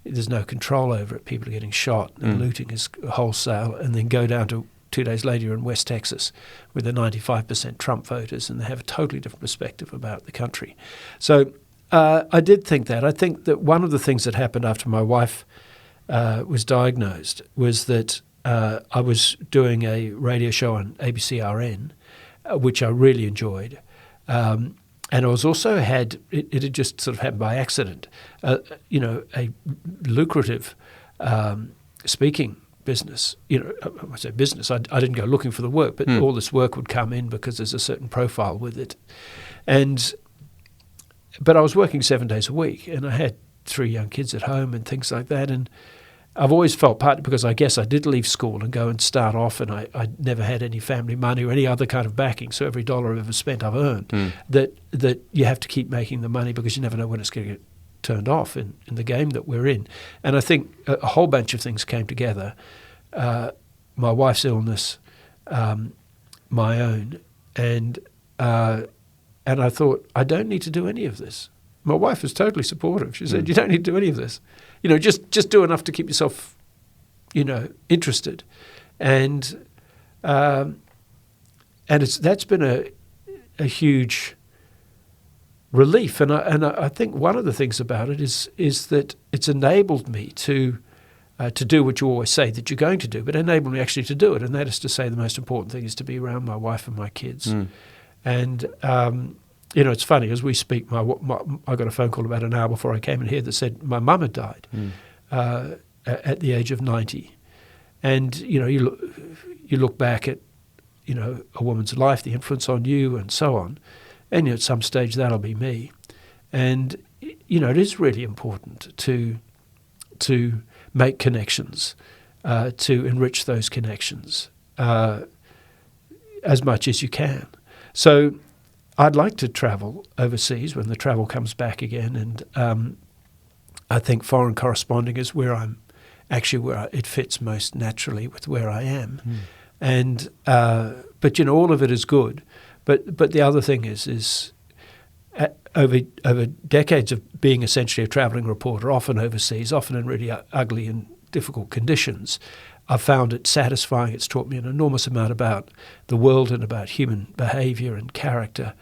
There's no control over it. People are getting shot and looting is wholesale, and then go down to 2 days later you're in West Texas with the 95% Trump voters, and they have a totally different perspective about the country. So I did think that. I think that one of the things that happened after my wife was diagnosed was that I was doing a radio show on ABC-RN, which I really enjoyed. And I was also it had just sort of happened by accident, a lucrative speaking business. I say business, I didn't go looking for the work, but all this work would come in because there's a certain profile with it. But I was working 7 days a week, and I had 3 young kids at home and things like that. And I've always felt, partly because I guess I did leave school and go and start off, and I never had any family money or any other kind of backing, so every dollar I've ever spent I've earned, that you have to keep making the money because you never know when it's going to get turned off in the game that we're in. And I think a whole bunch of things came together. My wife's illness, my own, and I thought, I don't need to do any of this. My wife was totally supportive. She said, you don't need to do any of this. Just do enough to keep yourself, interested. And that's been a huge relief. And I think one of the things about it is that it's enabled me to do what you always say that you're going to do, but enabled me actually to do it. And that is to say the most important thing is to be around my wife and my kids. And it's funny, as we speak, I got a phone call about an hour before I came in here that said my mum had died at the age of 90. And, you look back at, a woman's life, the influence on you and so on, and at some stage that'll be me. And, it is really important to make connections, to enrich those connections as much as you can. So I'd like to travel overseas when the travel comes back again, and I think foreign corresponding is where it fits most naturally with where I am. And but all of it is good. But the other thing is over decades of being essentially a travelling reporter, often overseas, often in really ugly and difficult conditions, I've found it satisfying. It's taught me an enormous amount about the world and about human behaviour and character.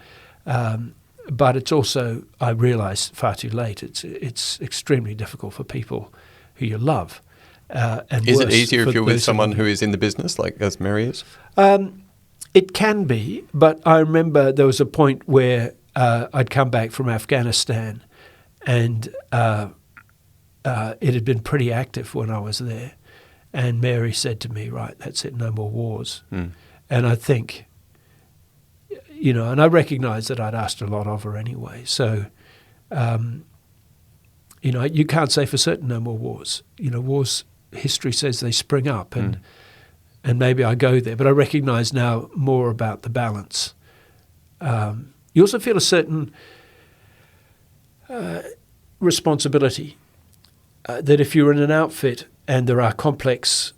But it's also, I realise far too late, it's extremely difficult for people who you love. And is it easier if you're with someone who is in the business, like as Mary is? It can be, but I remember there was a point where I'd come back from Afghanistan, and it had been pretty active when I was there. And Mary said to me, right, that's it, no more wars. And I think, and I recognise that I'd asked a lot of her anyway. So, you can't say for certain no more wars. Wars, history says they spring up, and maybe I go there. But I recognise now more about the balance. You also feel a certain responsibility that if you're in an outfit and there are complex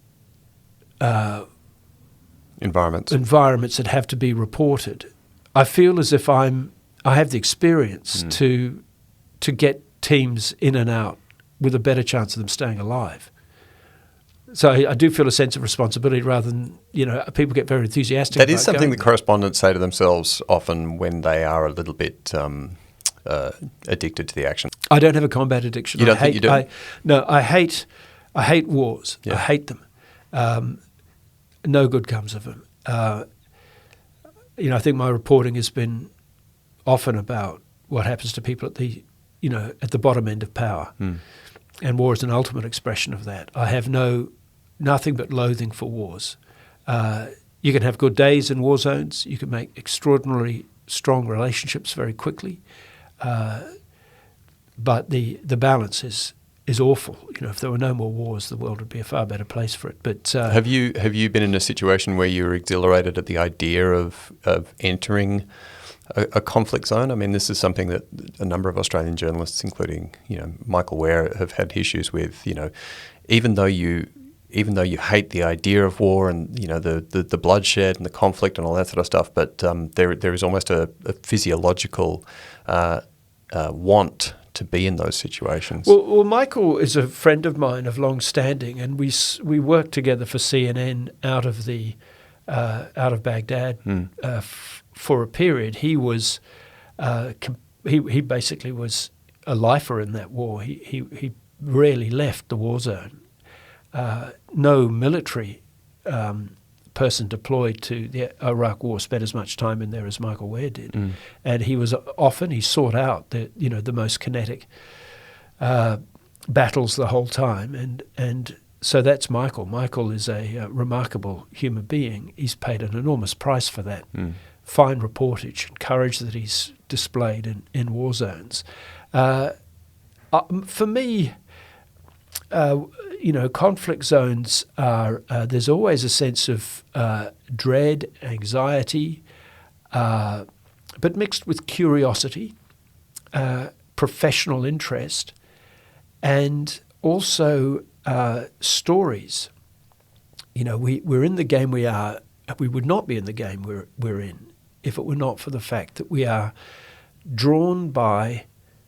environments that have to be reported, I feel as if I have the experience to get teams in and out with a better chance of them staying alive. So I do feel a sense of responsibility rather than, people get very enthusiastic about that is something the correspondents say to themselves often when they are a little bit addicted to the action. I don't have a combat addiction. You don't think you do? No, I hate wars. Yeah. I hate them. No good comes of them. I think my reporting has been often about what happens to people at the bottom end of power. And war is an ultimate expression of that. I have nothing but loathing for wars. You can have good days in war zones. You can make extraordinarily strong relationships very quickly. But the balance is awful. If there were no more wars, the world would be a far better place for it. But have you been in a situation where you were exhilarated at the idea of entering a conflict zone? I mean, this is something that a number of Australian journalists, including Michael Ware, have had issues with. Even though you hate the idea of war and the bloodshed and the conflict and all that sort of stuff, but there is almost a physiological want to be in those situations. Well, Michael is a friend of mine of long standing, and we worked together for CNN out of the out of Baghdad for a period. He was he basically was a lifer in that war. He rarely left the war zone. No military person deployed to the Iraq War spent as much time in there as Michael Ware did, and he sought out the most kinetic battles the whole time, and so that's Michael. Michael is a remarkable human being. He's paid an enormous price for that fine reportage and courage that he's displayed in war zones. For me, conflict zones are, there's always a sense of dread, anxiety, but mixed with curiosity, professional interest, and also stories. We're in the game we are. We would not be in the game we're in if it were not for the fact that we are drawn by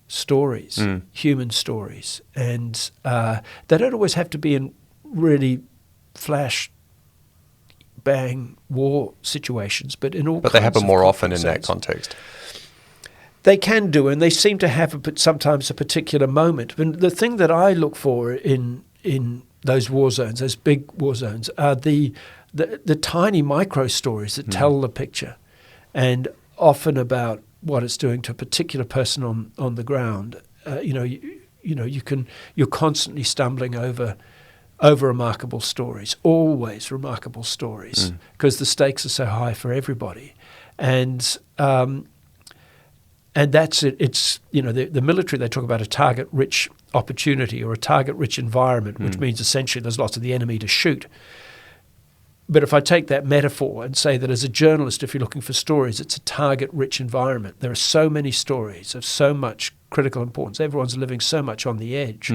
stories, human stories, and they don't always have to be in really flash, bang war situations, but in all. But they happen more often in zones. that context. They can do, and they seem to have sometimes a particular moment. And the thing that I look for in those war zones, those big war zones, are the tiny micro stories that tell the picture, and often about what it's doing to a particular person on the ground. You're constantly stumbling over remarkable stories, always remarkable stories, because the stakes are so high for everybody, and that's it. It's the military. They talk about a target-rich opportunity or a target-rich environment, which means essentially there's lots of the enemy to shoot. But if I take that metaphor and say that as a journalist, if you're looking for stories, it's a target-rich environment. There are so many stories of so much critical importance. Everyone's living so much on the edge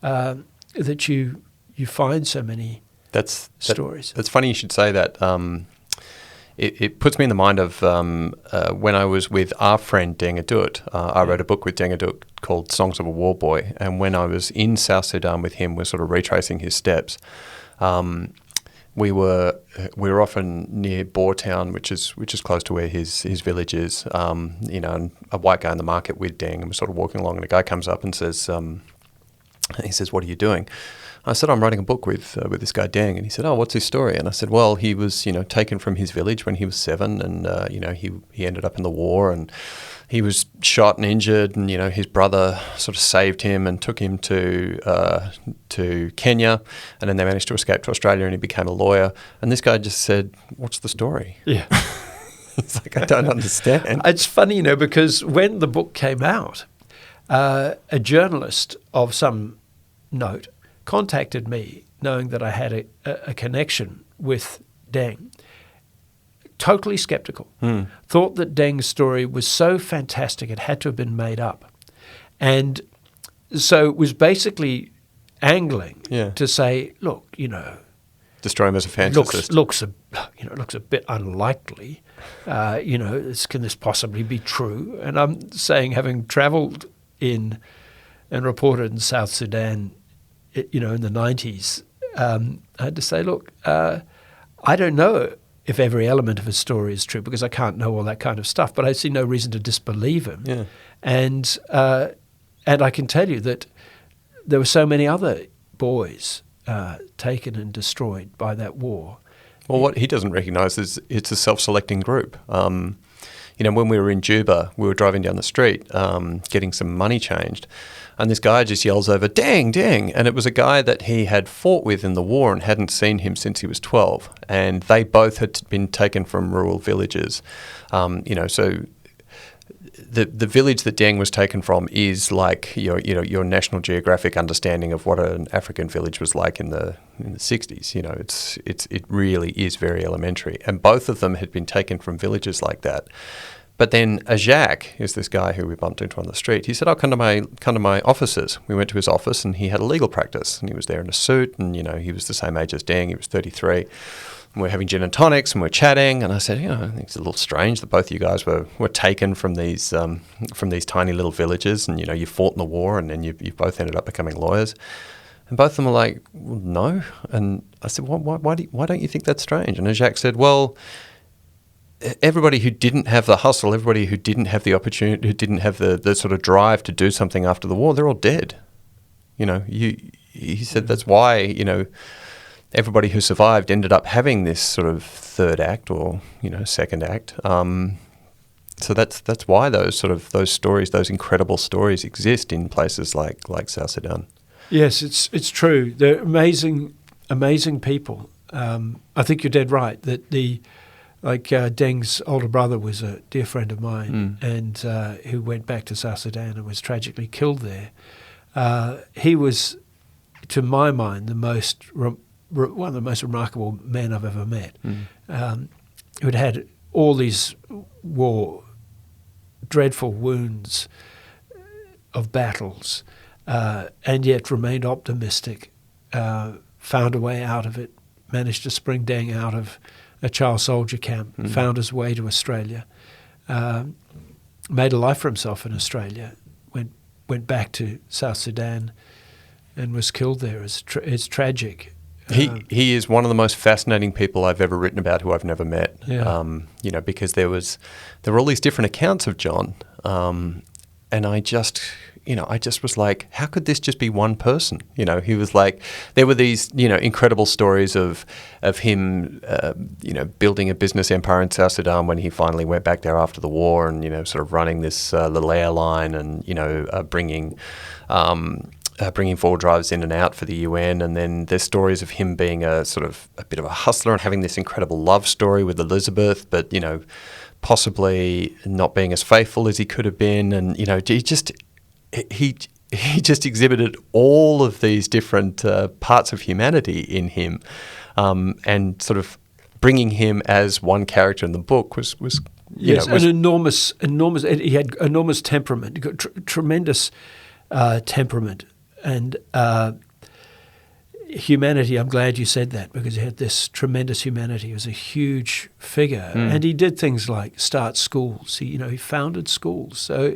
that you find so many stories. That's funny you should say that. It puts me in the mind of when I was with our friend Deng Adut. I wrote a book with Deng Adut called Songs of a War Boy, and when I was in South Sudan with him, we're sort of retracing his steps. We were often near Boortown, which is close to where his village is. And a white guy in the market with Deng, and we're sort of walking along, and a guy comes up and says, he says, "What are you doing?" I said, "I'm writing a book with this guy Deng," and he said, "Oh, what's his story?" And I said, "Well, he was taken from his village when he was 7, and he ended up in the war, and he was shot and injured, and his brother sort of saved him and took him to Kenya, and then they managed to escape to Australia, and he became a lawyer." And this guy just said, "What's the story?" Yeah. It's like, I don't understand. It's funny, because when the book came out, a journalist of some note contacted me, knowing that I had a connection with Deng. Totally skeptical. Thought that Deng's story was so fantastic it had to have been made up, and so was basically angling to say, "Look, destroy him as a fantasist. Looks a bit unlikely. Can this possibly be true?" And I'm saying, having travelled in and reported in South Sudan, in the 90s, I had to say, look, I don't know if every element of his story is true, because I can't know all that kind of stuff, but I see no reason to disbelieve him. Yeah. And I can tell you that there were so many other boys taken and destroyed by that war. Well, what he doesn't recognise is it's a self-selecting group. When we were in Juba, we were driving down the street getting some money changed, and this guy just yells over, "Deng, Deng!" And it was a guy that he had fought with in the war and hadn't seen him since he was 12. And they both had been taken from rural villages. So the village that Deng was taken from is like your National Geographic understanding of what an African village was like in the 60s. It really is very elementary. And both of them had been taken from villages like that. But then Jacques is this guy who we bumped into on the street. He said, "Oh, come to my offices." We went to his office, and he had a legal practice, and he was there in a suit, and he was the same age as Deng. He was 33. And we're having gin and tonics, and we're chatting, and I said, I think it's a little strange that both of you guys were taken from these tiny little villages, and you fought in the war, and then you both ended up becoming lawyers. And both of them were like, well, no. And I said, why don't you think that's strange? And Jacques said, well, everybody who didn't have the hustle, everybody who didn't have the opportunity, who didn't have the sort of drive to do something after the war, they're all dead. He said that's why, everybody who survived ended up having this sort of third act or, second act. So that's why those stories, those incredible stories exist in places like South Sudan. Yes, it's true. They're amazing people. I think you're dead right that Deng's older brother was a dear friend of mine and who went back to South Sudan and was tragically killed there. He was, to my mind, one of the most remarkable men I've ever met, who'd had all these dreadful wounds of battles, and yet remained optimistic, found a way out of it, managed to spring Deng out of a child soldier camp, found his way to Australia, made a life for himself in Australia, went back to South Sudan and was killed there. It's tragic. He is one of the most fascinating people I've ever written about who I've never met. Yeah. Because there were all these different accounts of John, and I just was like, how could this just be one person? He was like, there were these, incredible stories of him, building a business empire in South Sudan when he finally went back there after the war and, sort of running this little airline and, bringing forward drivers in and out for the UN. And then there's stories of him being a bit of a hustler and having this incredible love story with Elizabeth, but, possibly not being as faithful as he could have been. And, he just exhibited all of these different parts of humanity in him, and sort of bringing him as one character in the book was an enormous. He had enormous temperament. He got tremendous temperament and humanity. I'm glad you said that because he had this tremendous humanity. He was a huge figure, and he did things like start schools. He founded schools. So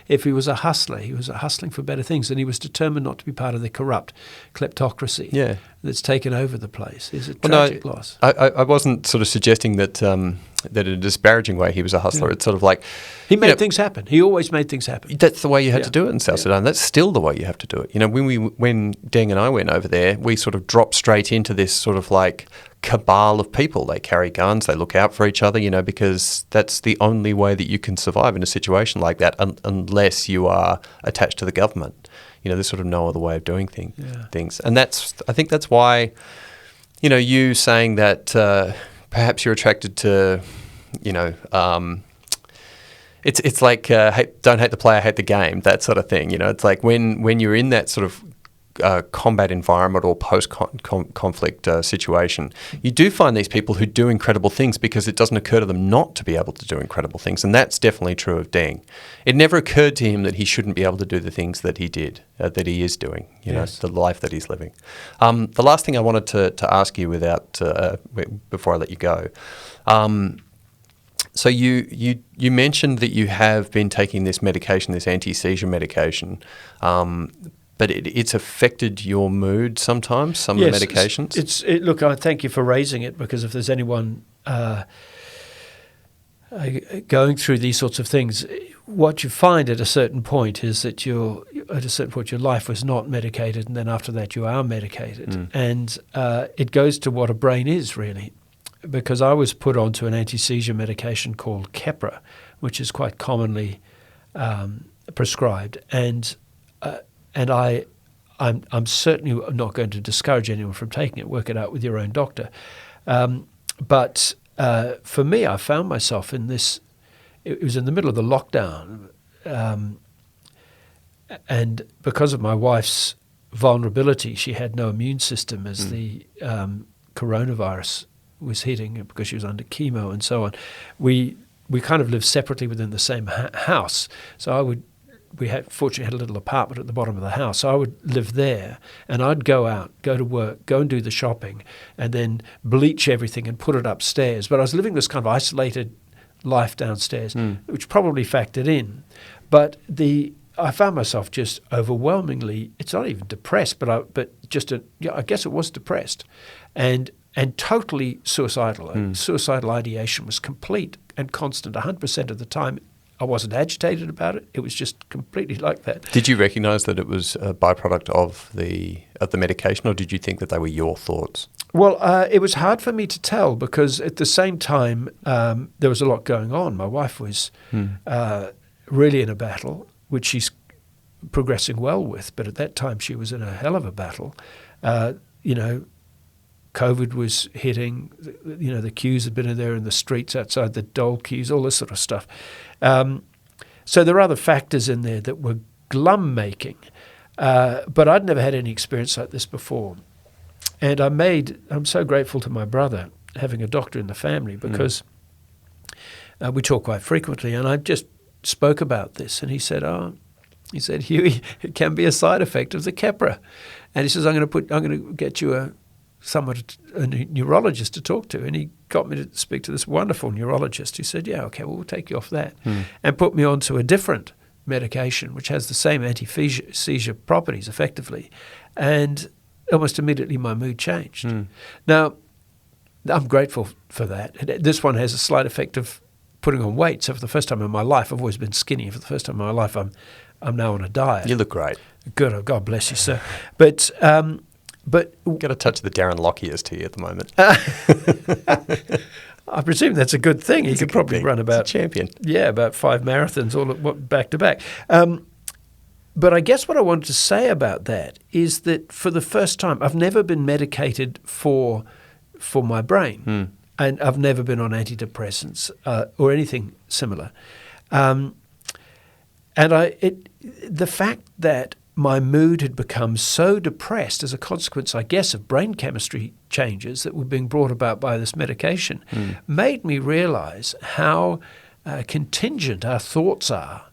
if he was a hustler, he was hustling for better things, and he was determined not to be part of the corrupt kleptocracy that's taken over the place. It's a tragic loss. I wasn't sort of suggesting that in a disparaging way he was a hustler. Yeah. It's sort of like he made things happen. He always made things happen. That's the way you had to do it in South Sudan. That's still the way you have to do it. When Deng and I went over there, we sort of dropped straight into this sort of like cabal of people. They carry guns, they look out for each other, because that's the only way that you can survive in a situation like that unless you are attached to the government. There's sort of no other way of doing things. And I think that's why, you saying that perhaps you're attracted to, it's like don't hate the player, hate the game, that sort of thing. It's like when you're in that sort of combat environment or post-conflict situation, you do find these people who do incredible things because it doesn't occur to them not to be able to do incredible things, and that's definitely true of Deng. It never occurred to him that he shouldn't be able to do the things that he did, that he is doing, the life that he's living. The last thing I wanted to ask you before I let you go, so you mentioned that you have been taking this medication, this anti-seizure medication, but it's affected your mood sometimes, some of the medications? Look, I thank you for raising it, because if there's anyone going through these sorts of things, what you find at a certain point is that your life was not medicated, and then after that you are medicated. And it goes to what a brain is, really. Because I was put onto an anti-seizure medication called Keppra, which is quite commonly prescribed, and I'm certainly not going to discourage anyone from taking it. Work it out with your own doctor. But for me, I found myself in this. It was in the middle of the lockdown, and because of my wife's vulnerability, she had no immune system as the coronavirus was hitting, because she was under chemo and so on. We kind of lived separately within the same house. So fortunately had a little apartment at the bottom of the house. So I would live there, and I'd go out, go to work, go and do the shopping, and then bleach everything and put it upstairs. But I was living this kind of isolated life downstairs, which probably factored in. But I found myself just overwhelmingly, it's not even depressed, but I guess it was depressed and totally suicidal. Suicidal ideation was complete and constant 100% of the time. I wasn't agitated about it. It was just completely like that. Did you recognise that it was a byproduct of the medication, or did you think that they were your thoughts? Well, it was hard for me to tell because at the same time there was a lot going on. My wife was really in a battle, which she's progressing well with, but at that time she was in a hell of a battle. COVID was hitting, the queues had been in there in the streets outside the dole queues, all this sort of stuff. So there are other factors in there that were glum-making, but I'd never had any experience like this before. And I'm so grateful to my brother having a doctor in the family because we talk quite frequently, and I just spoke about this, and he said, Hughie, it can be a side effect of the Keppra. And he says, I'm going to get you a neurologist to talk to. And he got me to speak to this wonderful neurologist who said, yeah, okay, well, we'll take you off that. And put me onto a different medication, which has the same anti-seizure properties, effectively. And almost immediately my mood changed. Now, I'm grateful for that. This one has a slight effect of putting on weight. So for the first time in my life, I've always been skinny. For the first time in my life, I'm now on a diet. You look great. Good. Oh, God bless you, sir. But got a touch of the Darren Lockyers to you at the moment. I presume that's a good thing. He could probably run about champion. Yeah, about 5 marathons all back to back. But I guess what I wanted to say about that is that for the first time, I've never been medicated for my brain, and I've never been on antidepressants or anything similar. And the fact that my mood had become so depressed as a consequence, I guess, of brain chemistry changes that were being brought about by this medication made me realize how contingent our thoughts are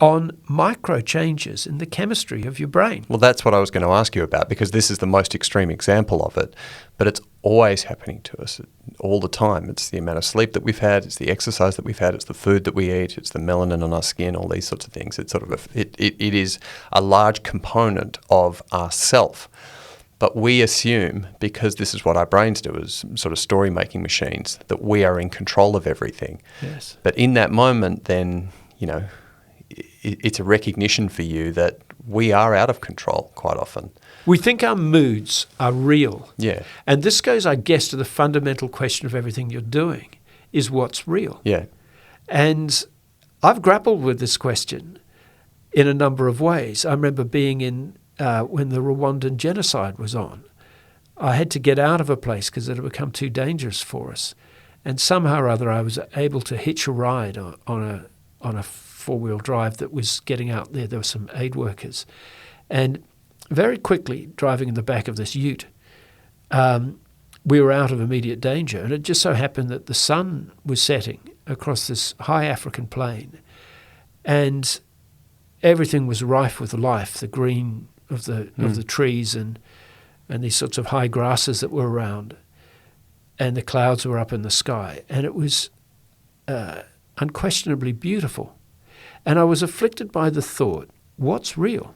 on micro changes in the chemistry of your brain. Well, that's what I was going to ask you about, because this is the most extreme example of it, but it's always happening to us all the time. It's the amount of sleep that we've had, it's the exercise that we've had, it's the food that we eat, it's the melanin on our skin, all these sorts of things. It's sort of it is a large component of ourself. But we assume, because this is what our brains do as sort of story-making machines, that we are in control of everything. Yes. But in that moment, then, it's a recognition for you that we are out of control quite often. We think our moods are real. Yeah. And this goes, I guess, to the fundamental question of everything you're doing, is what's real? Yeah. And I've grappled with this question in a number of ways. I remember being in, when the Rwandan genocide was on, I had to get out of a place because it had become too dangerous for us. And somehow or other I was able to hitch a ride on a four-wheel drive that was getting out there. There were some aid workers. And very quickly, driving in the back of this ute, we were out of immediate danger. And it just so happened that the sun was setting across this high African plain, and everything was rife with life, the green of the trees and these sorts of high grasses that were around, and the clouds were up in the sky. And it was unquestionably beautiful. And I was afflicted by the thought, what's real?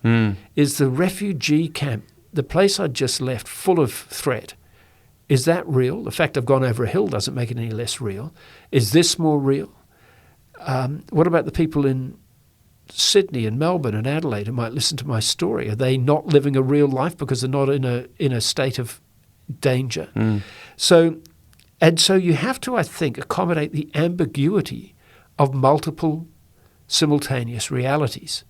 Is the refugee camp, the place I'd just left, full of threat? Is that real? The fact I've gone over a hill doesn't make it any less real. Is this more real? What about the people in Sydney and Melbourne and Adelaide who might listen to my story? Are they not living a real life because they're not in a state of danger? So you have to, I think, accommodate the ambiguity of multiple simultaneous realities.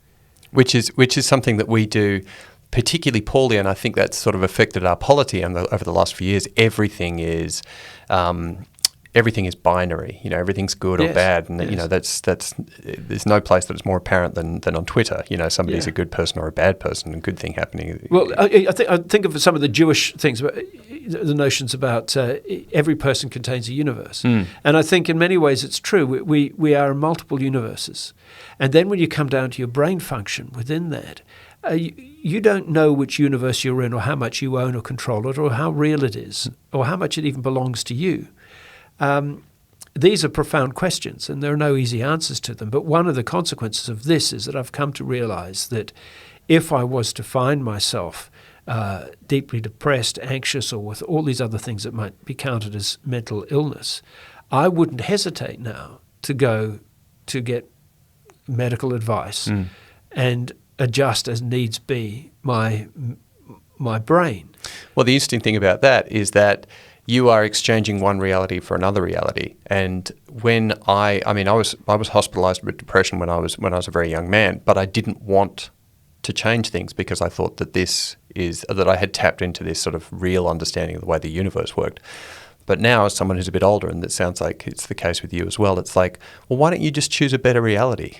Which is something that we do particularly poorly, and I think that's sort of affected our polity over the last few years. Everything is binary. Everything's good or bad, and that's there's no place that it's more apparent than on Twitter. Somebody's a good person or a bad person, and good thing happening. Well, I think of some of the Jewish things, the notions about every person contains a universe, and I think in many ways it's true. We are in multiple universes, and then when you come down to your brain function within that, you don't know which universe you're in, or how much you own or control it, or how real it is, or how much it even belongs to you. these are profound questions, and there are no easy answers to them. But one of the consequences of this is that I've come to realize that if I was to find myself deeply depressed, anxious, or with all these other things that might be counted as mental illness, I wouldn't hesitate now to go to get medical advice and adjust as needs be my brain. Well, the interesting thing about that is that you are exchanging one reality for another reality. And when I was hospitalized with depression when I was a very young man, but I didn't want to change things because I thought that I had tapped into this sort of real understanding of the way the universe worked. But now, as someone who's a bit older, and it sounds like it's the case with you as well, it's like, well, why don't you just choose a better reality?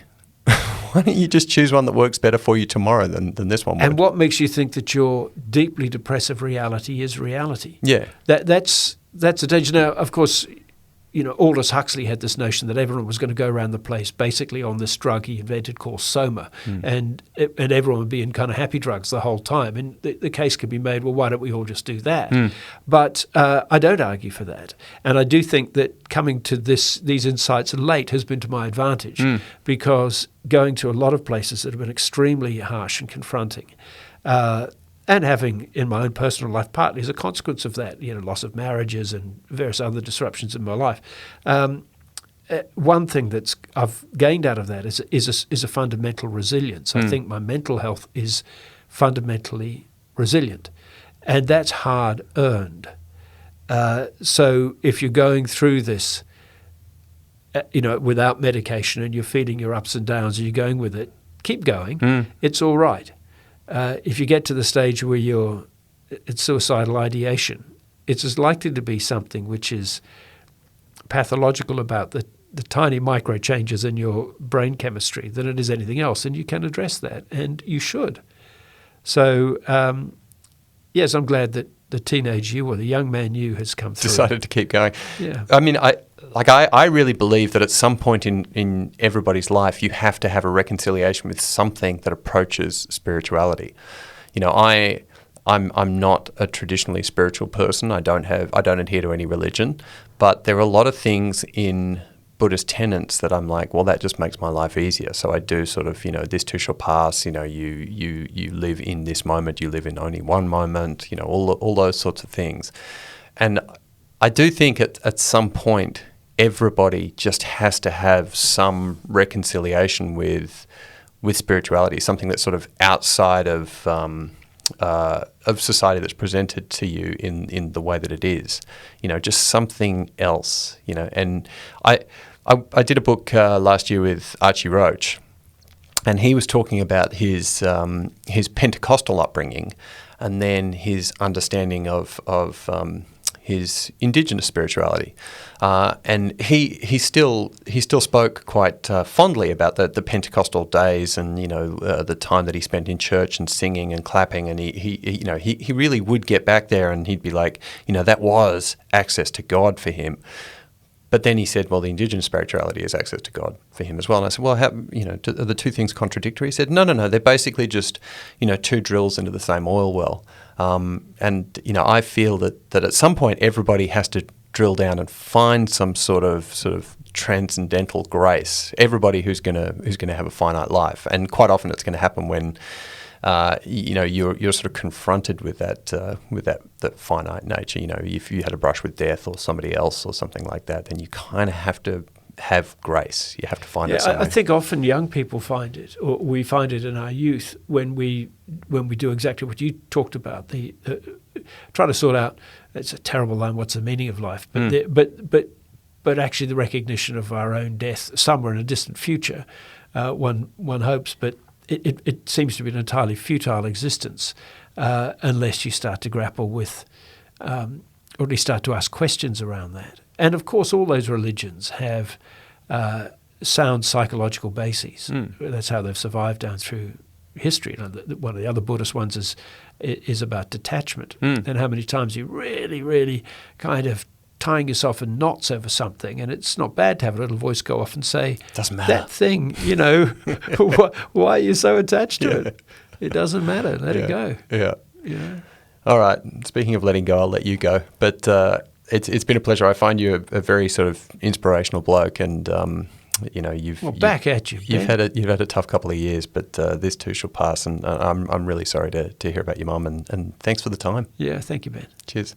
Why don't you just choose one that works better for you tomorrow than this one would? And what makes you think that your deeply depressive reality is reality? Yeah. That's a danger. Now, of course, Aldous Huxley had this notion that everyone was going to go around the place basically on this drug he invented called Soma, and everyone would be in kind of happy drugs the whole time. And the case could be made, well, why don't we all just do that? But I don't argue for that. And I do think that coming to these insights late has been to my advantage, because going to a lot of places that have been extremely harsh and confronting, and having in my own personal life, partly as a consequence of that, loss of marriages and various other disruptions in my life. One thing that I've gained out of that is a fundamental resilience. I think my mental health is fundamentally resilient, and that's hard earned. So if you're going through this, without medication, and you're feeling your ups and downs, and you're going with it, keep going. It's all right. If you get to the stage where you're at suicidal ideation, it's as likely to be something which is pathological about the tiny micro changes in your brain chemistry than it is anything else, and you can address that, and you should. So, yes, I'm glad that the teenage you or the young man you has come through. Decided to keep going. Yeah. I mean, I really believe that at some point in everybody's life, you have to have a reconciliation with something that approaches spirituality. I'm not a traditionally spiritual person. I don't adhere to any religion, but there are a lot of things in Buddhist tenets that I'm like, well, that just makes my life easier. So I do sort of, this too shall pass. You live in this moment. You live in only one moment. All those sorts of things. And I do think at some point, everybody just has to have some reconciliation with spirituality, something that's sort of outside of society that's presented to you in the way that it is. Just something else. And I did a book last year with Archie Roach, and he was talking about his Pentecostal upbringing, and then his understanding of his indigenous spirituality, and he still spoke quite fondly about the Pentecostal days, and the time that he spent in church and singing and clapping, and he really would get back there, and he'd be like, that was access to God for him. But then he said, well, the indigenous spirituality is access to God for him as well. And I said, well, are the two things contradictory? He said, no, they're basically just, two drills into the same oil well. And I feel that at some point everybody has to drill down and find some sort of transcendental grace. Everybody who's going to have a finite life, and quite often it's going to happen when you're sort of confronted with that finite nature. If you had a brush with death or somebody else or something like that, then you kind of have to have grace. You have to find it somewhere. I think often young people find it, or we find it in our youth when we do exactly what you talked about. The try to sort out. It's a terrible line. What's the meaning of life? But actually, the recognition of our own death somewhere in a distant future. One hopes, but it seems to be an entirely futile existence unless you start to grapple with, or at least start to ask questions around that. And of course, all those religions have sound psychological bases. That's how they've survived down through history. One of the other Buddhist ones is about detachment, and how many times you really, really kind of tying yourself in knots over something, and it's not bad to have a little voice go off and say, doesn't matter. That thing, why are you so attached to it? It doesn't matter. Let it go. Yeah. All right. Speaking of letting go, I'll let you go. But it's been a pleasure. I find you a very sort of inspirational bloke, and back at you. You've had a tough couple of years, but this too shall pass. And I'm really sorry to hear about your mum. And thanks for the time. Yeah, thank you, Ben. Cheers.